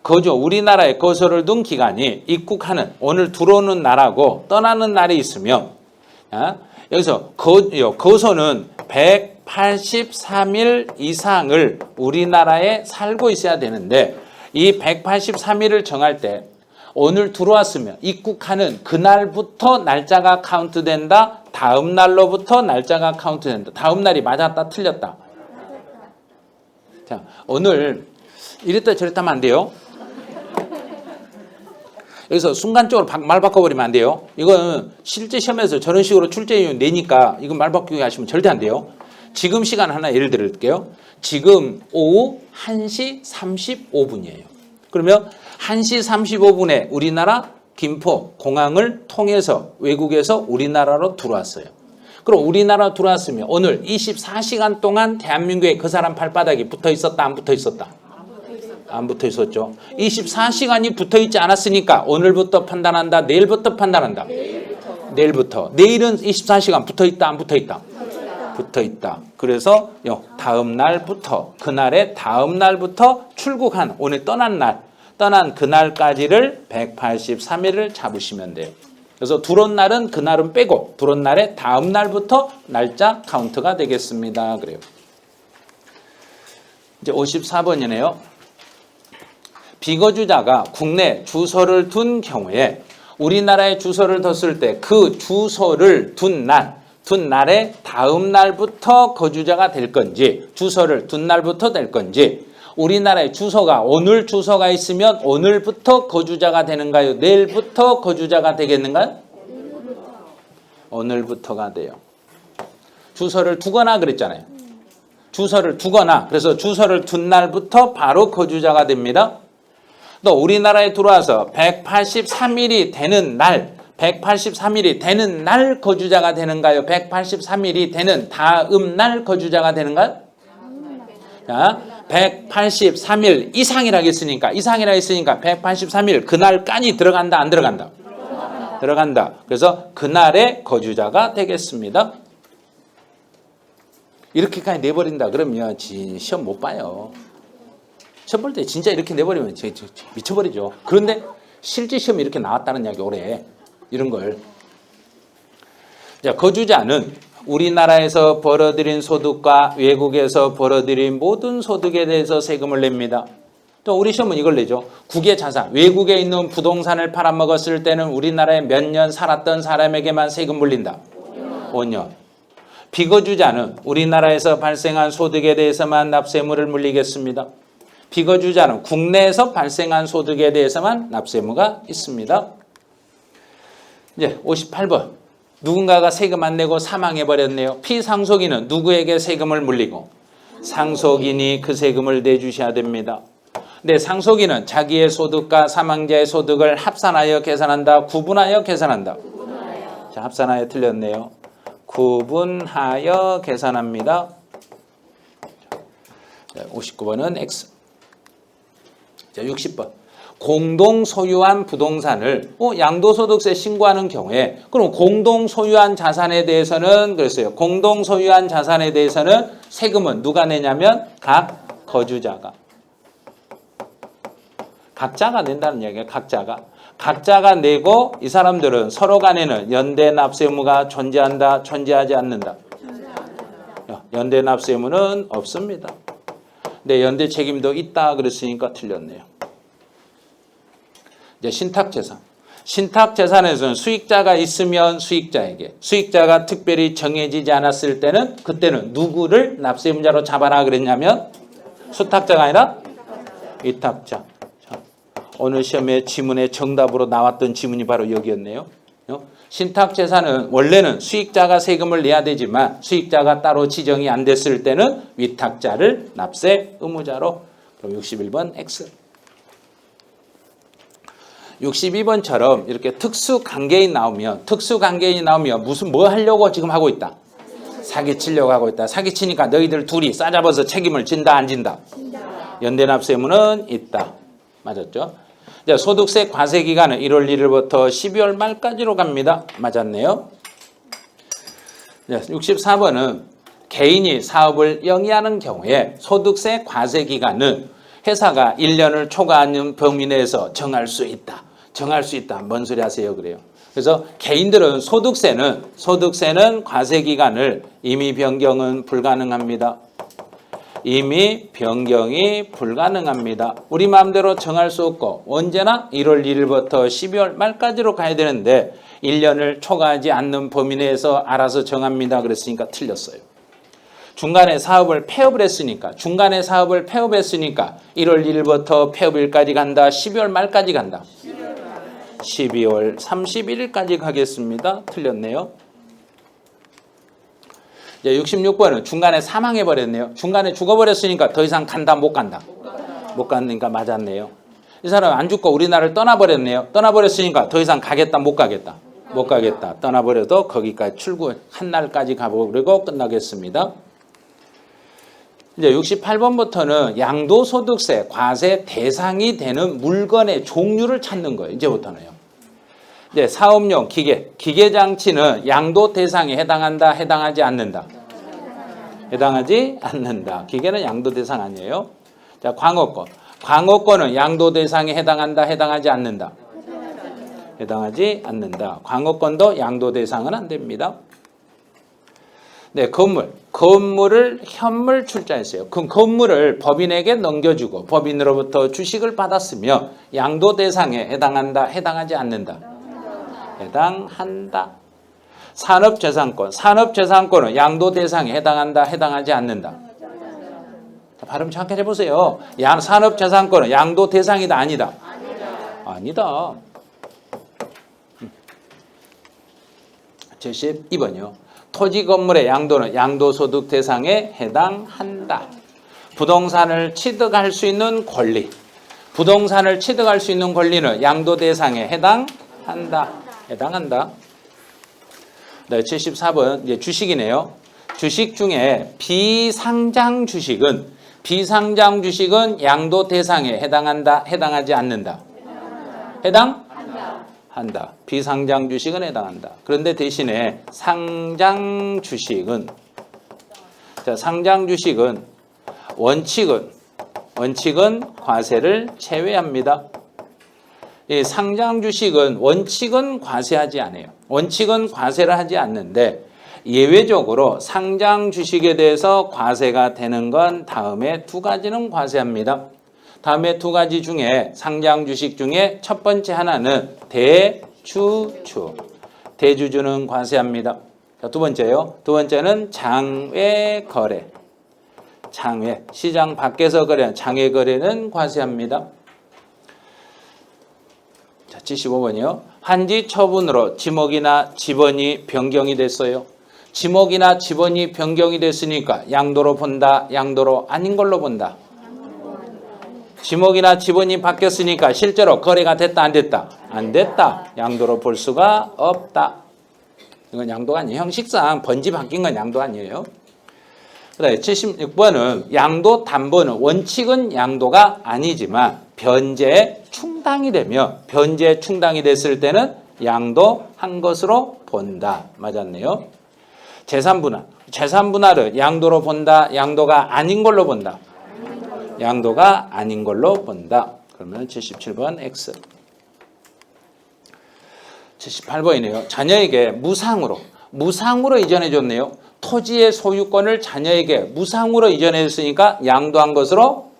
Speaker 1: 우리나라에 거소를 둔 기간이 입국하는 오늘 들어오는 날하고 떠나는 날이 있으면 여기서 거소는 183일 이상을 우리나라에 살고 있어야 되는데 이 183일을 정할 때 오늘 들어왔으면 입국하는 그날부터 날짜가 카운트된다. 다음 날로부터 날짜가 카운트된다. 다음 날이 맞았다 틀렸다. 자, 오늘 이랬다 저랬다 하면 안 돼요. 여기서 순간적으로 말 바꿔버리면 안 돼요. 이건 실제 시험에서 저런 식으로 출제위원 내니까 이건 말 바꾸기 하시면 절대 안 돼요. 지금 시간 하나 예를 들을게요. 지금 오후 1시 35분이에요. 그러면 1시 35분에 우리나라 김포 공항을 통해서 외국에서 우리나라로 들어왔어요. 그럼 우리나라 들어왔으면 오늘 24시간 동안 대한민국에 그 사람 발바닥이 붙어 있었다 안 붙어 있었다? 안 붙어 있었죠. 24시간이 붙어 있지 않았으니까 오늘부터 판단한다. 내일부터 판단한다. 내일부터. 내일은 24시간 붙어 있다 안 붙어 있다? 붙어 있다. 그래서 다음 날부터 그날의 다음 날부터 출국한 오늘 떠난 그날까지를 183일을 잡으시면 돼요. 그래서 들어온 날은 그날은 빼고 들어온 날의 다음 날부터 날짜 카운트가 되겠습니다. 그래요. 이제 54번이네요. 비거주자가 국내 주소를 둔 경우에 우리나라에 주소를 뒀을 때 그 주소를 둔 날의 다음 날부터 거주자가 될 건지 주소를 둔 날부터 될 건지 우리나라에 주소가 오늘 주소가 있으면 오늘부터 거주자가 되는가요? 내일부터 거주자가 되겠는가요? 오늘부터가 돼요. 주소를 두거나 그랬잖아요. 주소를 두거나 그래서 주소를 둔 날부터 바로 거주자가 됩니다. 또 우리나라에 들어와서 183일이 되는 날 183일이 되는 날 거주자가 되는가요? 183일이 되는 다음 날 거주자가 되는가요? 자, 183일 이상이라고 했으니까 183일 그날까지 들어간다 안 들어간다? 들어간다. 그래서 그날의 거주자가 되겠습니다. 이렇게까지 내버린다 그러면 시험 못 봐요. 시험 볼 때 진짜 이렇게 내버리면 미쳐버리죠. 그런데 실제 시험이 이렇게 나왔다는 이야기 올해 이런 걸. 자, 거주자는 우리나라에서 벌어들인 소득과 외국에서 벌어들인 모든 소득에 대해서 세금을 냅니다. 또 우리 시험은 이걸 내죠. 국외 자산, 외국에 있는 부동산을 팔아먹었을 때는 우리나라에 몇 년 살았던 사람에게만 세금 물린다. 5년. 비거주자는 우리나라에서 발생한 소득에 대해서만 납세의무를 물리겠습니다. 비거주자는 국내에서 발생한 소득에 대해서만 납세의무가 있습니다. 이제 58번. 누군가가 세금 안 내고 사망해버렸네요. 피상속인은 누구에게 세금을 물리고 상속인이 그 세금을 내주셔야 됩니다. 네, 상속인은 자기의 소득과 사망자의 소득을 합산하여 계산한다. 구분하여 계산한다. 자, 합산하여 틀렸네요. 구분하여 계산합니다. 59번은 X. 자, 60번. 공동 소유한 부동산을 양도소득세 신고하는 경우에 그럼 공동 소유한 자산에 대해서는 그랬어요. 공동 소유한 자산에 대해서는 세금은 누가 내냐면 각 거주자가. 각자가 낸다는 이야기예요. 각자가 내고 이 사람들은 서로 간에는 연대 납세 의무가 존재한다, 존재하지 않는다. 연대 납세 의무는 없습니다. 네, 연대 책임도 있다 그랬으니까 틀렸네요. 이제 신탁재산. 신탁재산에서는 수익자가 있으면 수익자에게, 수익자가 특별히 정해지지 않았을 때는 그때는 누구를 납세 의무자로 잡아라 그랬냐면 수탁자가 아니라 위탁자. 오늘 시험에 지문의 정답으로 나왔던 지문이 바로 여기였네요. 신탁재산은 원래는 수익자가 세금을 내야 되지만 수익자가 따로 지정이 안 됐을 때는 위탁자를 납세 의무자로. 그럼 61번 X. 62번처럼 이렇게 특수관계인이 나오면 무슨 뭐 하려고 지금 하고 있다? 사기치려고 하고 있다. 사기치니까 너희들 둘이 싸잡아서 책임을 진다 안 진다? 연대납세 의무는 있다. 맞았죠? 자, 소득세 과세 기간은 1월 1일부터 12월 말까지로 갑니다. 맞았네요. 자, 64번은 개인이 사업을 영위하는 경우에 소득세 과세 기간은 회사가 1년을 초과하는 범위 내에서 정할 수 있다. 정할 수 있다. 뭔 소리 하세요? 그래요. 그래서 개인들은 소득세는 과세 기간을 임의 변경은 불가능합니다. 임의 변경이 불가능합니다. 우리 마음대로 정할 수 없고 언제나 1월 1일부터 12월 말까지로 가야 되는데 1년을 초과하지 않는 범위 내에서 알아서 정합니다. 그랬으니까 틀렸어요. 중간에 사업을 폐업을 했으니까 1월 1일부터 폐업일까지 간다. 12월 말까지 간다. 12월 31일까지 가겠습니다. 틀렸네요. 66번은 중간에 사망해버렸네요. 중간에 죽어버렸으니까 더 이상 간다 못 간다? 못 가니까 맞았네요. 이 사람 안 죽고 우리나라를 떠나버렸네요. 떠나버렸으니까 더 이상 가겠다 못 가겠다? 못 가겠다. 떠나버려도 거기까지 출구한 날까지 가버리고 끝나겠습니다. 이제 68번부터는 양도소득세 과세 대상이 되는 물건의 종류를 찾는 거예요. 이제부터는요. 이제 사업용 기계장치는 양도 대상에 해당한다, 해당하지 않는다? 해당하지 않는다. 기계는 양도 대상 아니에요. 자, 광어권은 양도 대상에 해당한다, 해당하지 않는다? 해당하지 않는다. 광어권도 양도 대상은 안 됩니다. 네, 건물을 현물 출자했어요. 그 건물을 법인에게 넘겨주고 법인으로부터 주식을 받았으며 양도 대상에 해당한다, 해당하지 않는다? 해당한다. 산업재산권은 양도 대상에 해당한다, 해당하지 않는다? 발음 정확히 해보세요. 산업재산권은 양도 대상이다, 아니다? 아니다. 72번이요. 토지 건물의 양도는 양도소득 대상에 해당한다. 부동산을 취득할 수 있는 권리는 양도 대상에 해당한다. 네, 74번 이제 주식이네요. 주식 중에 비상장 주식은 양도 대상에 해당한다, 해당하지 않는다? 한다. 비상장 주식은 해당한다. 그런데 대신에 상장 주식은 원칙은 과세를 제외합니다. 이 상장 주식은 원칙은 과세하지 않아요. 원칙은 과세를 하지 않는데 예외적으로 상장 주식에 대해서 과세가 되는 건 다음에 두 가지는 과세합니다. 다음에 두 가지 중에 상장 주식 중에 첫 번째 하나는 대주주는 과세합니다. 자, 두 번째요. 두 번째는 장외 거래. 장외. 시장 밖에서 거래하는 장외 거래는 과세합니다. 자, 75번이요. 한지 처분으로 지목이나 지번이 변경이 됐어요. 지목이나 지번이 변경이 됐으니까 양도로 본다, 양도로 아닌 걸로 본다. 지목이나 지번이 바뀌었으니까 실제로 거래가 됐다, 안 됐다? 안 됐다. 양도로 볼 수가 없다. 이건 양도가 아니에요. 형식상 번지 바뀐 건 양도 아니에요. 그다음에 76번은 양도 담보는 원칙은 양도가 아니지만 변제 충당이 되면 변제 충당이 됐을 때는 양도한 것으로 본다. 맞았네요. 재산분할을 양도로 본다, 양도가 아닌 걸로 본다. 양도가 아닌 걸로 본다. 그러면 77번 X. 78번이네요. 자녀에게 무상으로 이전해 줬네요. 토지의 소유권을 자녀에게 무상으로 이전해 줬으니까 양도한 것으로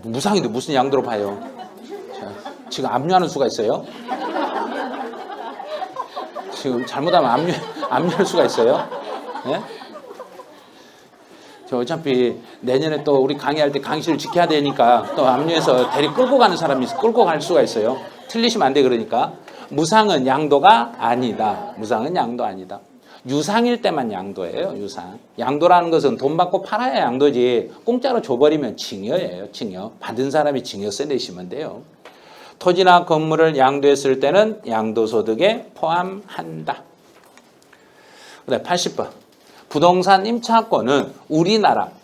Speaker 1: 무상인데 무슨 양도로 봐요? 자, 지금 압류하는 수가 있어요? 지금 잘못하면 압류할 수가 있어요? 네? 저 어차피 내년에 또 우리 강의할 때 강의실을 지켜야 되니까 또 압류해서 대리 끌고 가는 사람이 있어. 끌고 갈 수가 있어요. 틀리시면 안 돼. 그러니까 무상은 양도가 아니다. 무상은 양도 아니다. 유상일 때만 양도예요. 유상. 양도라는 것은 돈 받고 팔아야 양도지 공짜로 줘버리면 징여예요. 징여. 받은 사람이 징여세 내시면 돼요. 토지나 건물을 양도했을 때는 양도소득에 포함한다. 그다음 80번. 부동산 임차권은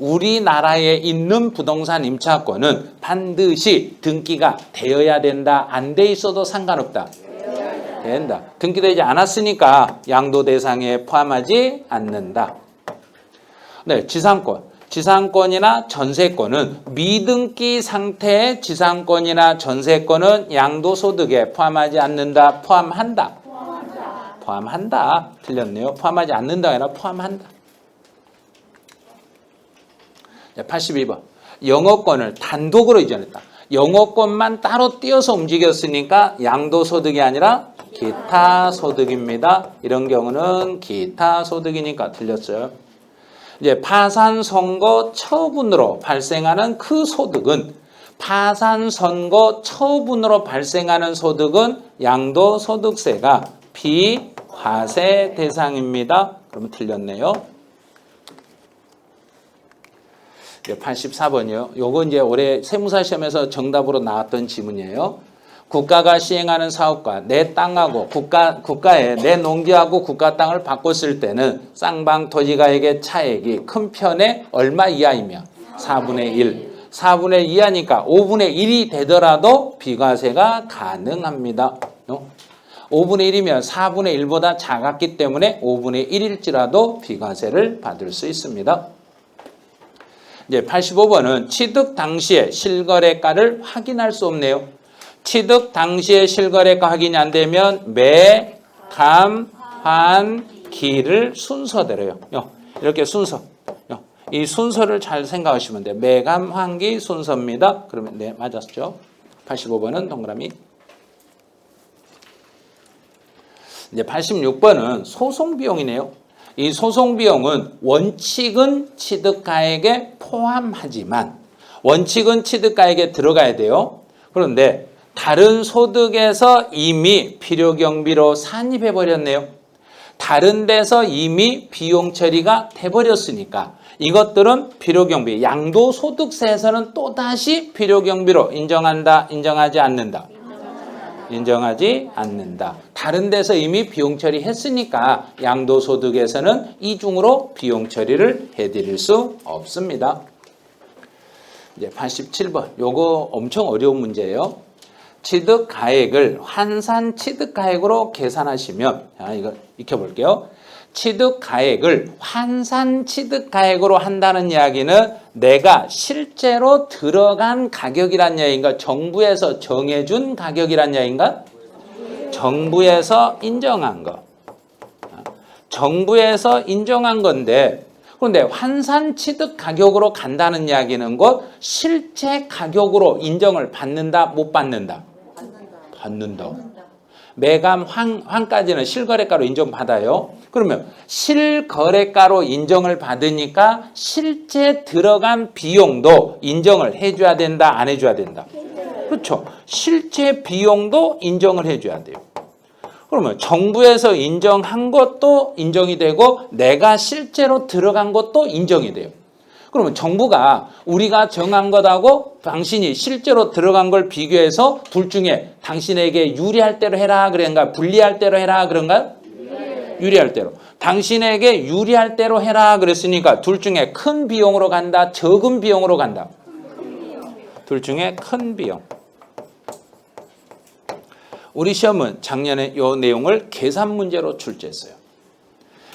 Speaker 1: 우리나라에 있는 부동산 임차권은 반드시 등기가 되어야 된다. 안 돼 있어도 상관없다. 된다. 등기되지 않았으니까 양도 대상에 포함하지 않는다. 네, 지상권이나 전세권은 미등기 상태의 지상권이나 전세권은 양도소득에 포함하지 않는다. 포함한다. 포함한다. 틀렸네요. 포함하지 않는다가 아니라 포함한다. 82번. 영어권을 단독으로 이전했다. 영어권만 따로 띄어서 움직였으니까 양도소득이 아니라 기타소득입니다. 이런 경우는 기타소득이니까 틀렸어요. 이제 파산선고 처분으로 발생하는 그 소득은 파산선고 처분으로 발생하는 소득은 양도소득세가 비과세 대상입니다. 그러면 틀렸네요. 84번이요. 요거 이제 올해 세무사 시험에서 정답으로 나왔던 지문이에요. 국가가 시행하는 사업과 내 땅하고 국가에 내 농지하고 국가 땅을 바꿨을 때는 쌍방 토지가액의 차액이 큰 편에 얼마 이하이며 4분의 1. 4분의 2 하니까 5분의 1이 되더라도 비과세가 가능합니다. 5분의 1이면 4분의 1보다 작았기 때문에 5분의 1일지라도 비과세를 받을 수 있습니다. 이제 85번은 취득 당시의 실거래가를 확인할 수 없네요. 취득 당시의 실거래가 확인이 안 되면 매, 감, 환, 기를 순서대로요. 이렇게 순서. 이 순서를 잘 생각하시면 돼요. 매, 감, 환, 기 순서입니다. 그러면 네, 맞았죠. 85번은 동그라미. 이제 86번은 소송비용이네요. 이 소송비용은 원칙은 취득가액에 포함하지만 원칙은 취득가액에 들어가야 돼요. 그런데 다른 소득에서 이미 필요경비로 산입해버렸네요. 다른 데서 이미 비용 처리가 돼버렸으니까 이것들은 필요경비, 양도소득세에서는 또다시 필요경비로 인정한다, 인정하지 않는다. 인정하지 않는다. 다른 데서 이미 비용 처리했으니까 양도소득에서는 이중으로 비용 처리를 해드릴 수 없습니다. 이제 87번. 요거 엄청 어려운 문제예요. 취득가액을 환산 취득가액으로 계산하시면, 이거 익혀볼게요. 취득가액을 환산 취득가액으로 한다는 이야기는 내가 실제로 들어간 가격이란 이야기인가? 정부에서 정해준 가격이란 이야기인가? 정부에서 인정한 거. 정부에서 인정한 건데, 그런데 환산 취득 가격으로 간다는 이야기는 곧 실제 가격으로 인정을 받는다, 못 받는다? 받는다. 매감 환까지는 실거래가로 인정받아요. 그러면 실거래가로 인정을 받으니까 실제 들어간 비용도 인정을 해줘야 된다, 안 해줘야 된다? 그렇죠. 실제 비용도 인정을 해줘야 돼요. 그러면 정부에서 인정한 것도 인정이 되고 내가 실제로 들어간 것도 인정이 돼요. 그러면 정부가 우리가 정한 것하고 당신이 실제로 들어간 걸 비교해서 둘 중에 당신에게 유리할 대로 해라 그런가, 불리할 대로 해라 그런가요? 유리할 대로. 당신에게 유리할 대로 해라 그랬으니까 둘 중에 큰 비용으로 간다, 적은 비용으로 간다? 둘 중에 큰 비용. 우리 시험은 작년에 이 내용을 계산 문제로 출제했어요.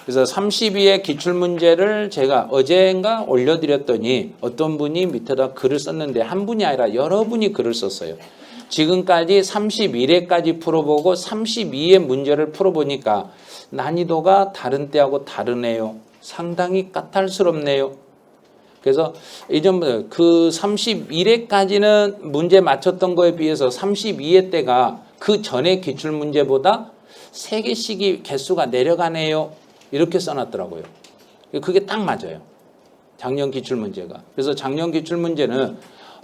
Speaker 1: 그래서 32의 기출문제를 제가 어제인가 올려드렸더니 어떤 분이 밑에다 글을 썼는데 한 분이 아니라 여러 분이 글을 썼어요. 지금까지 31회까지 풀어보고 32의 문제를 풀어보니까 난이도가 다른 때하고 다르네요. 상당히 까탈스럽네요. 그래서 이전부터 그 31회까지는 문제 맞췄던 거에 비해서 32회 때가 그 전에 기출문제보다 3개씩이 개수가 내려가네요. 이렇게 써놨더라고요. 그게 딱 맞아요. 작년 기출문제가. 그래서 작년 기출문제는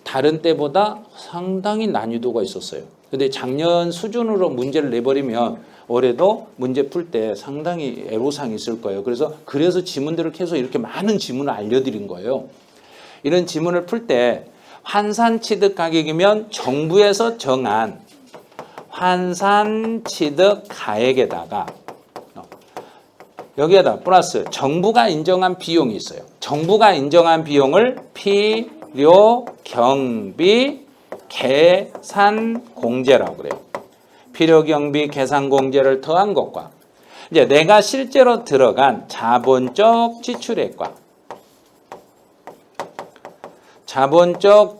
Speaker 1: 다른 때보다 상당히 난이도가 있었어요. 근데 작년 수준으로 문제를 내버리면 올해도 문제 풀 때 상당히 애로사항이 있을 거예요. 그래서 지문들을 계속 이렇게 많은 지문을 알려드린 거예요. 이런 지문을 풀 때 환산 취득 가격이면 정부에서 정한 환산 취득 가액에다가 여기에다 플러스 정부가 인정한 비용이 있어요. 정부가 인정한 비용을 필요 경비 계산 공제라고 그래요. 필요 경비 계산 공제를 더한 것과 이제 내가 실제로 들어간 자본적 지출액과 자본적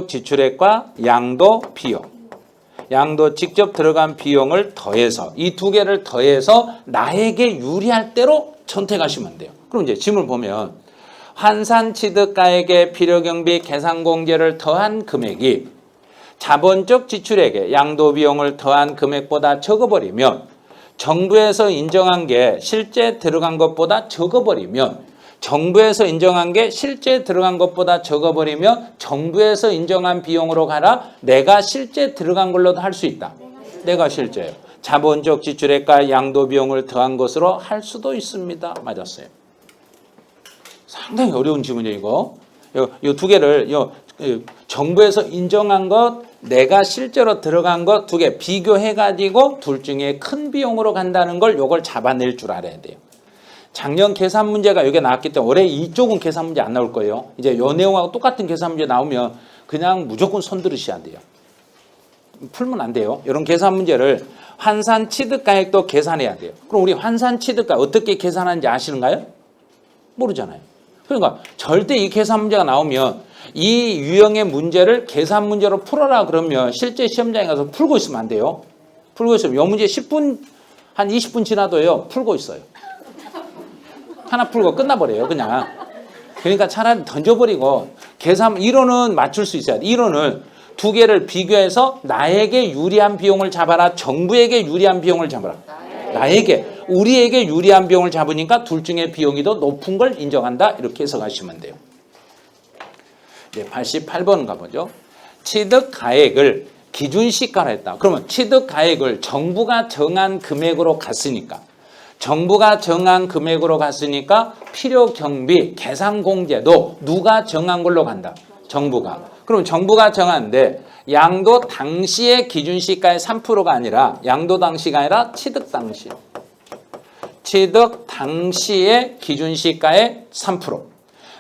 Speaker 1: 지출액과 양도 비용. 양도 직접 들어간 비용을 더해서 이 두 개를 더해서 나에게 유리할 대로 선택하시면 돼요. 그럼 이제 지문을 보면 환산 취득가액의 필요경비 계산 공제를 더한 금액이 자본적 지출액에 양도 비용을 더한 금액보다 적어버리면 정부에서 인정한 게 실제 들어간 것보다 적어버리면 정부에서 인정한 게 실제 들어간 것보다 적어버리면 정부에서 인정한 비용으로 가라. 내가 실제 들어간 걸로도 할 수 있다. 내가 실제요. 자본적 지출액과 양도 비용을 더한 것으로 할 수도 있습니다. 맞았어요. 상당히 어려운 지문이에요. 이거. 이 두 개를 정부에서 인정한 것, 내가 실제로 들어간 것 두 개 비교해가지고 둘 중에 큰 비용으로 간다는 걸 이걸 잡아낼 줄 알아야 돼요. 작년 계산 문제가 여기 나왔기 때문에 올해 이쪽은 계산 문제 안 나올 거예요. 이제 요 내용하고 똑같은 계산 문제 나오면 그냥 무조건 손들으셔야 돼요. 풀면 안 돼요. 이런 계산 문제를 환산 취득가액도 계산해야 돼요. 그럼 우리 환산 취득가 어떻게 계산하는지 아시는가요? 모르잖아요. 그러니까 절대 이 계산 문제가 나오면 이 유형의 문제를 계산 문제로 풀어라 그러면 실제 시험장에 가서 풀고 있으면 안 돼요. 풀고 있으면 이 문제 10분 한 20분 지나도요 풀고 있어요. 하나 풀고 끝나버려요 그냥. 그러니까 차라리 던져버리고 계산 이론은 맞출 수 있어야 돼. 이론은 두 개를 비교해서 나에게 유리한 비용을 잡아라, 정부에게 유리한 비용을 잡아라. 나에게, 우리에게 유리한 비용을 잡으니까 둘 중에 비용이 더 높은 걸 인정한다. 이렇게 해석하시면 돼요. 이제 88번 가보죠. 취득가액을 기준시가로 했다. 그러면 취득가액을 정부가 정한 금액으로 갔으니까 정부가 정한 금액으로 갔으니까 필요경비 계산공제도 누가 정한 걸로 간다? 정부가. 그럼 정부가 정하는데 양도 당시의 기준시가의 3%가 아니라 양도 당시가 아니라 취득 당시. 취득 당시의 기준시가의 3%.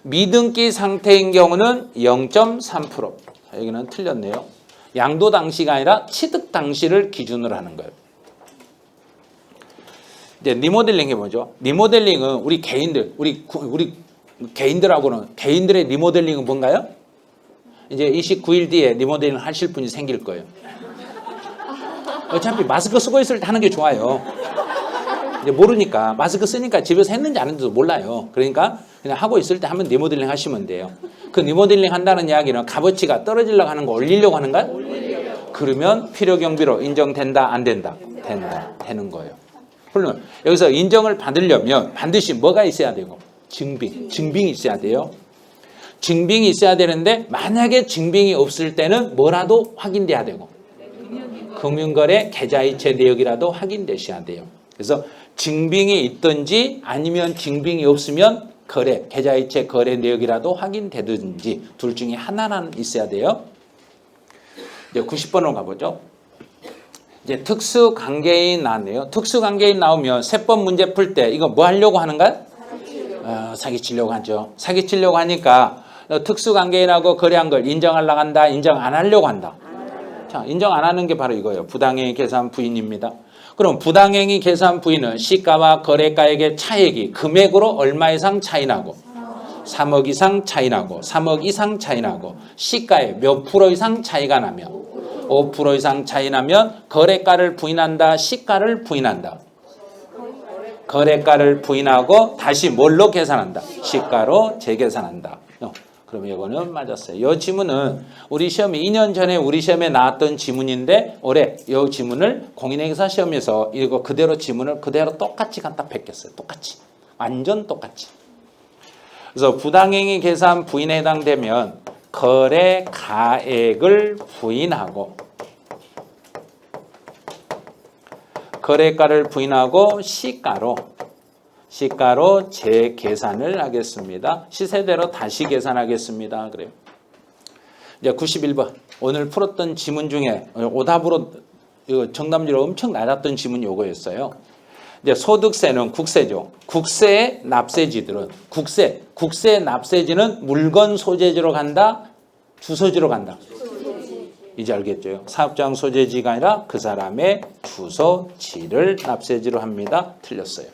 Speaker 1: 미등기 상태인 경우는 0.3%. 여기는 틀렸네요. 양도 당시가 아니라 취득 당시를 기준으로 하는 거예요. 이제 리모델링 해보죠. 리모델링은 우리 개인들, 우리 개인들하고는 개인들의 리모델링은 뭔가요? 이제 29일 뒤에 리모델링 하실 분이 생길 거예요. 어차피 마스크 쓰고 있을 때 하는 게 좋아요. 이제 모르니까 마스크 쓰니까 집에서 했는지 안 했는지도 몰라요. 그러니까 그냥 하고 있을 때 하면 리모델링 하시면 돼요. 그 리모델링 한다는 이야기는 값어치가 떨어지려고 하는 거 올리려고 하는가요? 그러면 필요경비로 인정된다 안 된다? 된다. 되는 거예요. 그러면 여기서 인정을 받으려면 반드시 뭐가 있어야 되고? 증빙이 있어야 돼요. 증빙이 있어야 되는데 만약에 증빙이 없을 때는 뭐라도 확인돼야 되고 금융거래 계좌이체 내역이라도 확인되셔야 돼요. 그래서 증빙이 있든지 아니면 증빙이 없으면 거래, 계좌이체 거래 내역이라도 확인되든지 둘 중에 하나는 있어야 돼요. 이제 90번으로 가보죠. 이제 특수관계인 나왔네요. 특수관계인 나오면 세법 문제 풀 때 이거 뭐 하려고 하는가요? 사기치려고 하죠. 사기치려고 하니까 특수관계인하고 거래한 걸 인정하려고 한다, 인정 안 하려고 한다. 자, 인정 안 하는 게 바로 이거예요. 부당행위 계산 부인입니다. 그럼 부당행위 계산 부인은 시가와 거래가액의 차액이 금액으로 얼마 이상 차이 나고 3억 이상 차이 나고 3억 이상 차이 나고 시가에 몇 프로 이상 차이가 나면 5% 이상 차이 나면 거래가를 부인한다, 시가를 부인한다. 거래가를 부인하고 다시 뭘로 계산한다? 시가로 재계산한다. 그럼 이거는 맞았어요. 이 지문은 우리 시험이 2년 전에 우리 시험에 나왔던 지문인데 올해 이 지문을 공인회계사 시험에서 이거 그대로 지문을 그대로 똑같이 갖다 베꼈어요. 똑같이. 완전 똑같이. 그래서 부당행위 계산 부인에 해당되면 거래가액을 부인하고 거래가를 부인하고 시가로 재계산을 하겠습니다. 시세대로 다시 계산하겠습니다. 그래요. 이제 91번. 오늘 풀었던 지문 중에 오답으로 정답률이 엄청 낮았던 지문 요거였어요. 이제 소득세는 국세죠. 국세의 납세지들은 국세의 납세지는 물건 소재지로 간다, 주소지로 간다. 이제 알겠죠? 사업장 소재지가 아니라 그 사람의 주소지를 납세지로 합니다. 틀렸어요.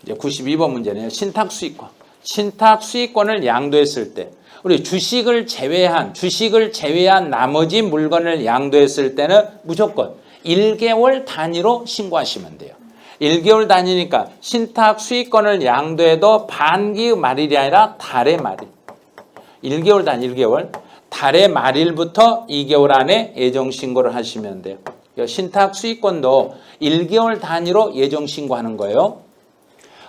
Speaker 1: 이제 92번 문제네요. 신탁수익권. 신탁수익권을 양도했을 때 우리 주식을 제외한 나머지 물건을 양도했을 때는 무조건 1개월 단위로 신고하시면 돼요. 1개월 단위니까 신탁수익권을 양도해도 반기 말일이 아니라 달의 말일. 1개월 단위 1개월. 달의 말일부터 2개월 안에 예정신고를 하시면 돼요. 신탁수익권도 1개월 단위로 예정신고하는 거예요.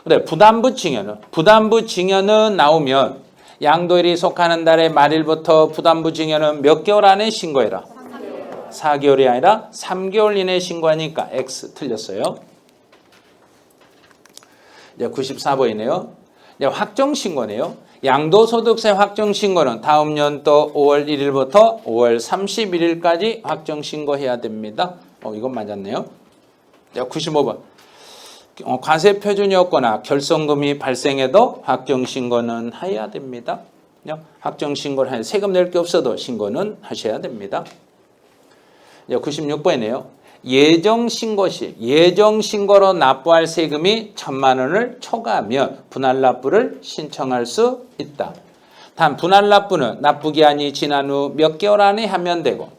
Speaker 1: 근데 부담부 증여는 나오면 양도일이 속하는 달의 말일부터 부담부 증여는 몇 개월 안에 신고해라? 4개월이 아니라 3개월 이내에 신고하니까 X 틀렸어요. 이제 94번이네요. 이제 확정신고네요. 양도소득세 확정신고는 다음 연도 5월 1일부터 5월 31일까지 확정신고해야 됩니다. 이건 맞았네요. 이제 95번. 과세 표준이 없거나 결손금이 발생해도 확정신고는 해야 됩니다. 확정신고를 해 세금 낼 게 없어도 신고는 하셔야 됩니다. 96번이네요. 예정신고 시 예정신고로 납부할 세금이 1,000만 원을 초과하면 분할납부를 신청할 수 있다. 단 분할납부는 납부기한이 지난 후 몇 개월 안에 하면 되고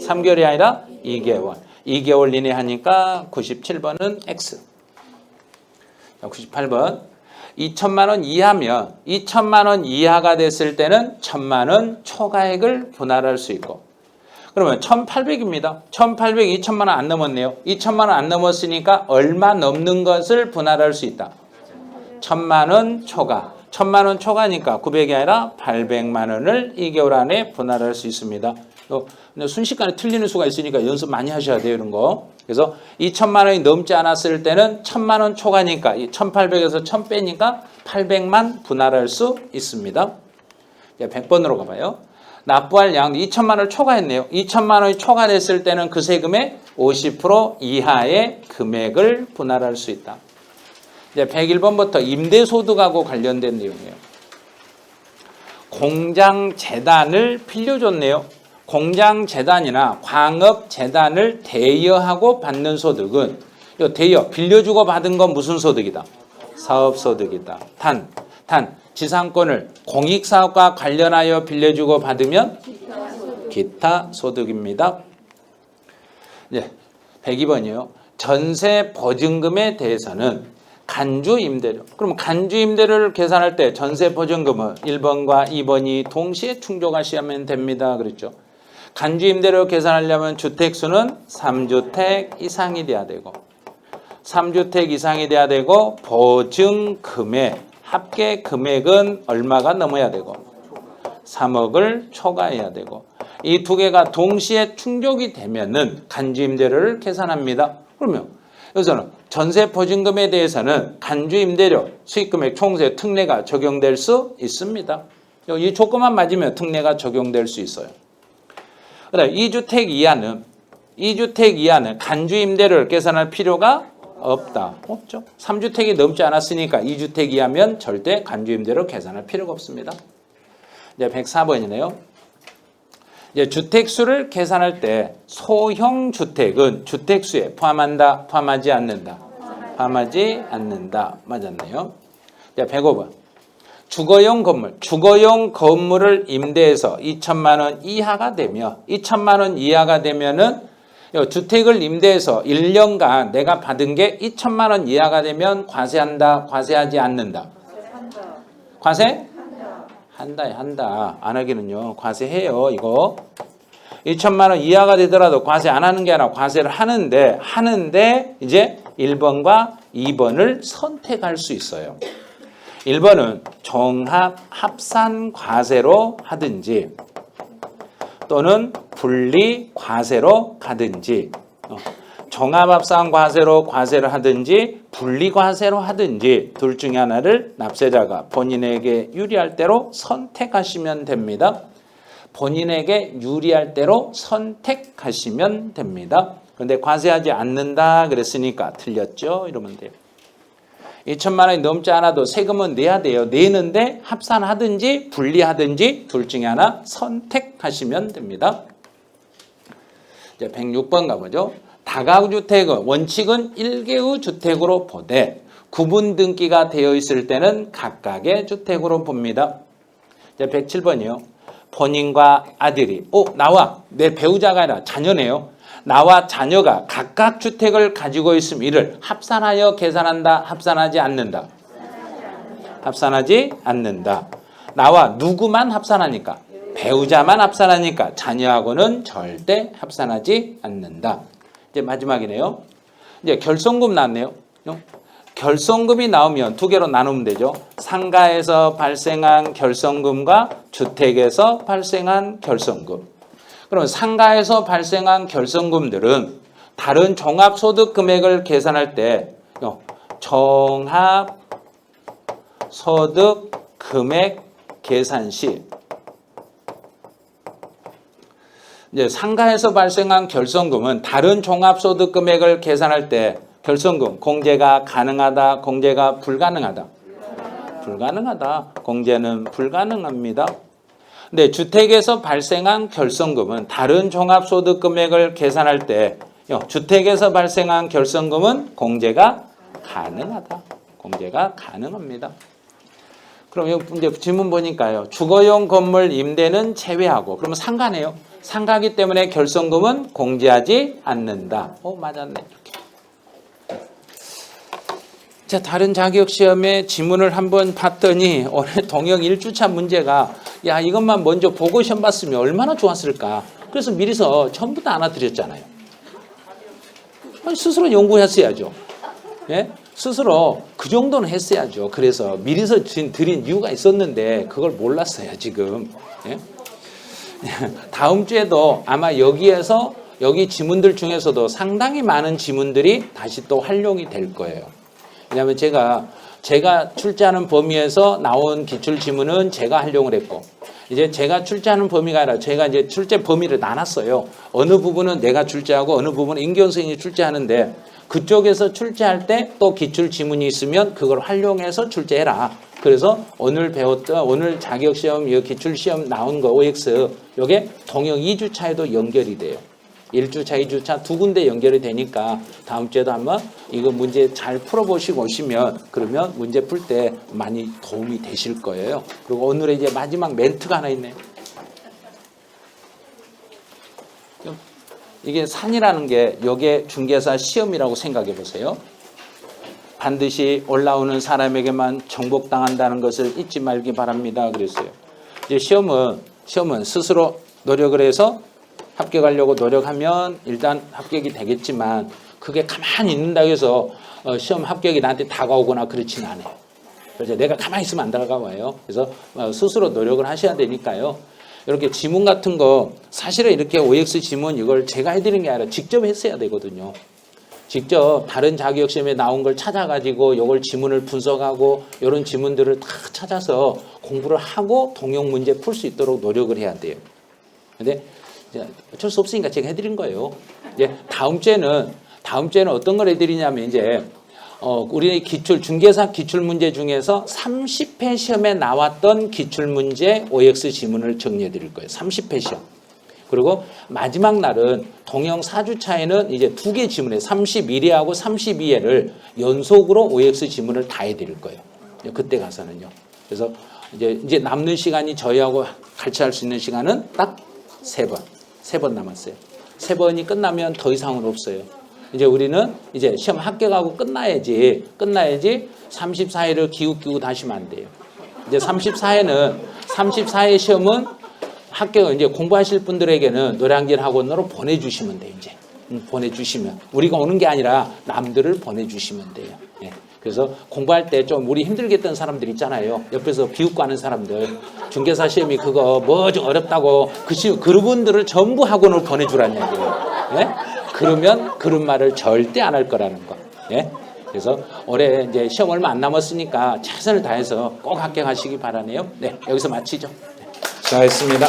Speaker 1: 3개월이 아니라 2개월. 2개월 이내 하니까 97번은 X. 98번 2천만 원 이하면 2천만 원 이하가 됐을 때는 1,000만 원 초과액을 분할할 수 있고 그러면 1,800입니다. 1,800, 2천만 원 안 넘었네요. 2천만 원 안 넘었으니까 얼마 넘는 것을 분할할 수 있다. 1,000만 원 초과. 1,000만 원 초과니까 900이 아니라 800만 원을 2개월 안에 분할할 수 있습니다. 순식간에 틀리는 수가 있으니까 연습 많이 하셔야 돼요. 이런 거. 그래서 2천만 원이 넘지 않았을 때는 1,000만 원 초과니까 1,800에서 1,000 빼니까 800만 분할할 수 있습니다. 100번으로 가봐요. 납부할 양도 2천만 원을 초과했네요. 2천만 원이 초과됐을 때는 그 세금의 50% 이하의 금액을 분할할 수 있다. 이제 101번부터 임대소득하고 관련된 내용이에요. 공장재단을 빌려줬네요. 공장재단이나 광업재단을 대여하고 받는 소득은 이 대여, 빌려주고 받은 건 무슨 소득이다? 사업소득이다. 단 지상권을 공익사업과 관련하여 빌려주고 받으면 기타 소득입니다. 네, 102번이요. 전세 보증금에 대해서는 간주임대료. 그럼 간주임대료를 계산할 때 전세 보증금은 1번과 2번이 동시에 충족하시면 됩니다. 그랬죠. 간주 임대료 계산하려면 주택수는 3주택 이상이 돼야 되고 3주택 이상이 돼야 되고 보증 금액, 합계 금액은 얼마가 넘어야 되고 3억을 초과해야 되고 이 두 개가 동시에 충족이 되면은 간주 임대료를 계산합니다. 그러면 여기서는 전세 보증금에 대해서는 간주 임대료, 수익금액 총세 특례가 적용될 수 있습니다. 이 조건만 맞으면 특례가 적용될 수 있어요. 그다음 2주택 이하는 간주 임대료를 계산할 필요가 없다. 없죠. 3주택이 넘지 않았으니까 2주택 이하면 절대 간주 임대료 계산할 필요가 없습니다. 이제 104번이네요. 이제 주택수를 계산할 때 소형 주택은 주택수에 포함한다, 포함하지 않는다. 포함하지 않는다. 맞았네요. 자, 105번. 주거용 건물을 임대해서 2천만 원 이하가 되며 2천만 원 이하가 되면은 주택을 임대해서 1년간 내가 받은 게 2천만 원 이하가 되면 과세한다, 과세하지 않는다. 과세? 한다. 안 하기는요. 과세해요. 이거. 2천만 원 이하가 되더라도 과세 안 하는 게 아니라 과세를 하는데 이제 1번과 2번을 선택할 수 있어요. 1번은 종합 합산 과세로 하든지 또는 분리 과세로 가든지 종합 합산 과세로 과세를 하든지 분리 과세로 하든지 둘 중에 하나를 납세자가 본인에게 유리할 대로 선택하시면 됩니다. 본인에게 유리할 대로 선택하시면 됩니다. 그런데 과세하지 않는다 그랬으니까 틀렸죠? 이러면 돼요. 2천만 원이 넘지 않아도 세금은 내야 돼요. 내는데 합산하든지 분리하든지 둘 중에 하나 선택하시면 됩니다. 이제 106번 가보죠. 다가구주택은 원칙은 1개의 주택으로 보되 구분 등기가 되어 있을 때는 각각의 주택으로 봅니다. 이제 107번이요. 본인과 아들이 나와 내 배우자가 아니라 자녀네요. 나와 자녀가 각각 주택을 가지고 있음 이를 합산하여 계산한다. 합산하지 않는다. 합산하지 않는다. 나와 누구만 합산하니까 배우자만 합산하니까 자녀하고는 절대 합산하지 않는다. 이제 마지막이네요. 이제 결손금 나왔네요. 결손금이 나오면 두 개로 나누면 되죠. 상가에서 발생한 결손금과 주택에서 발생한 결손금. 그러면 상가에서 발생한 결손금들은 다른 종합소득 금액을 계산할 때 종합소득 금액 계산 시 이제 상가에서 발생한 결손금은 다른 종합소득 금액을 계산할 때 결손금 공제가 가능하다, 공제가 불가능하다. 불가능하다. 공제는 불가능합니다. 근데 주택에서 발생한 결손금은 다른 종합소득 금액을 계산할 때 주택에서 발생한 결손금은 공제가 가능하다. 공제가 가능합니다. 그럼 이제 질문 보니까요. 주거용 건물 임대는 제외하고 그러면 상가네요. 상가기 때문에 결손금은 공제하지 않는다. 맞았네. 이렇게. 자, 다른 자격시험의 지문을 한번 봤더니 오늘 동영 1주차 문제가 야 이것만 먼저 보고 시험 봤으면 얼마나 좋았을까. 그래서 미리서 전부 다 안아드렸잖아요. 스스로 연구했어야죠. 예? 스스로 그 정도는 했어야죠. 그래서 미리서 드린 이유가 있었는데 그걸 몰랐어요 지금. 예? 다음 주에도 아마 여기 지문들 중에서도 상당히 많은 지문들이 다시 또 활용이 될 거예요. 왜냐하면 제가 출제하는 범위에서 나온 기출 지문은 제가 활용을 했고 이제 제가 출제하는 범위가 아니라 제가 이제 출제 범위를 나눴어요. 어느 부분은 내가 출제하고 어느 부분은 임기현 선생님이 출제하는데 그쪽에서 출제할 때 또 기출 지문이 있으면 그걸 활용해서 출제해라. 그래서 오늘 자격시험, 기출시험 나온 거 OX 이게 동영 2주차에도 연결이 돼요. 1주차, 2주차 두 군데 연결이 되니까 다음 주에도 한번 이거 문제 잘 풀어보시고 오시면 그러면 문제 풀 때 많이 도움이 되실 거예요. 그리고 오늘의 이제 마지막 멘트가 하나 있네요. 이게 산이라는 게 여기에 중개사 시험이라고 생각해 보세요. 반드시 올라오는 사람에게만 정복당한다는 것을 잊지 말기 바랍니다. 그랬어요. 이제 시험은 스스로 노력을 해서 합격하려고 노력하면 일단 합격이 되겠지만 그게 가만히 있는다고 해서 시험 합격이 나한테 다가오거나 그렇지는 않아요. 그래서 내가 가만히 있으면 안 다가와요. 그래서 스스로 노력을 하셔야 되니까요. 이렇게 지문 같은 거 사실은 이렇게 OX 지문 이걸 제가 해드리는 게 아니라 직접 했어야 되거든요. 직접 다른 자격시험에 나온 걸 찾아가지고 이걸 지문을 분석하고 이런 지문들을 다 찾아서 공부를 하고 통용 문제 풀 수 있도록 노력을 해야 돼요. 근데 어쩔 수 없으니까 제가 해드린 거예요. 이제 다음 주에는 어떤 걸 해드리냐면 이제 우리 중개사 기출 문제 중에서 30회 시험에 나왔던 기출 문제 OX 지문을 정리해 드릴 거예요. 30회 시험. 그리고 마지막 날은 동영 4주차에는 이제 2개 지문에 31회하고 32회를 연속으로 OX 지문을 다 해드릴 거예요. 그때 가서는요. 그래서 이제 남는 시간이 저희하고 같이 할 수 있는 시간은 딱 3번. 3번 남았어요. 3번이 끝나면 더 이상은 없어요. 이제 우리는 이제 시험 합격하고 끝나야지 34회를 기웃기웃 하시면 안 돼요. 이제 34회 시험은 합격 이제 공부하실 분들에게는 노량진 학원으로 보내주시면 돼요. 이제 보내주시면 우리가 오는 게 아니라 남들을 보내주시면 돼요. 예. 그래서 공부할 때 좀 우리 힘들게 했던 사람들 있잖아요. 옆에서 비웃고 하는 사람들 중개사 시험이 그거 뭐 좀 어렵다고 그분들을 전부 학원으로 보내주라는 얘기예요. 예? 그러면 그런 말을 절대 안 할 거라는 거. 예? 그래서 올해 이제 시험 얼마 안 남았으니까 최선을 다해서 꼭 합격하시기 바라네요. 네, 여기서 마치죠.
Speaker 2: 수고하셨습니다.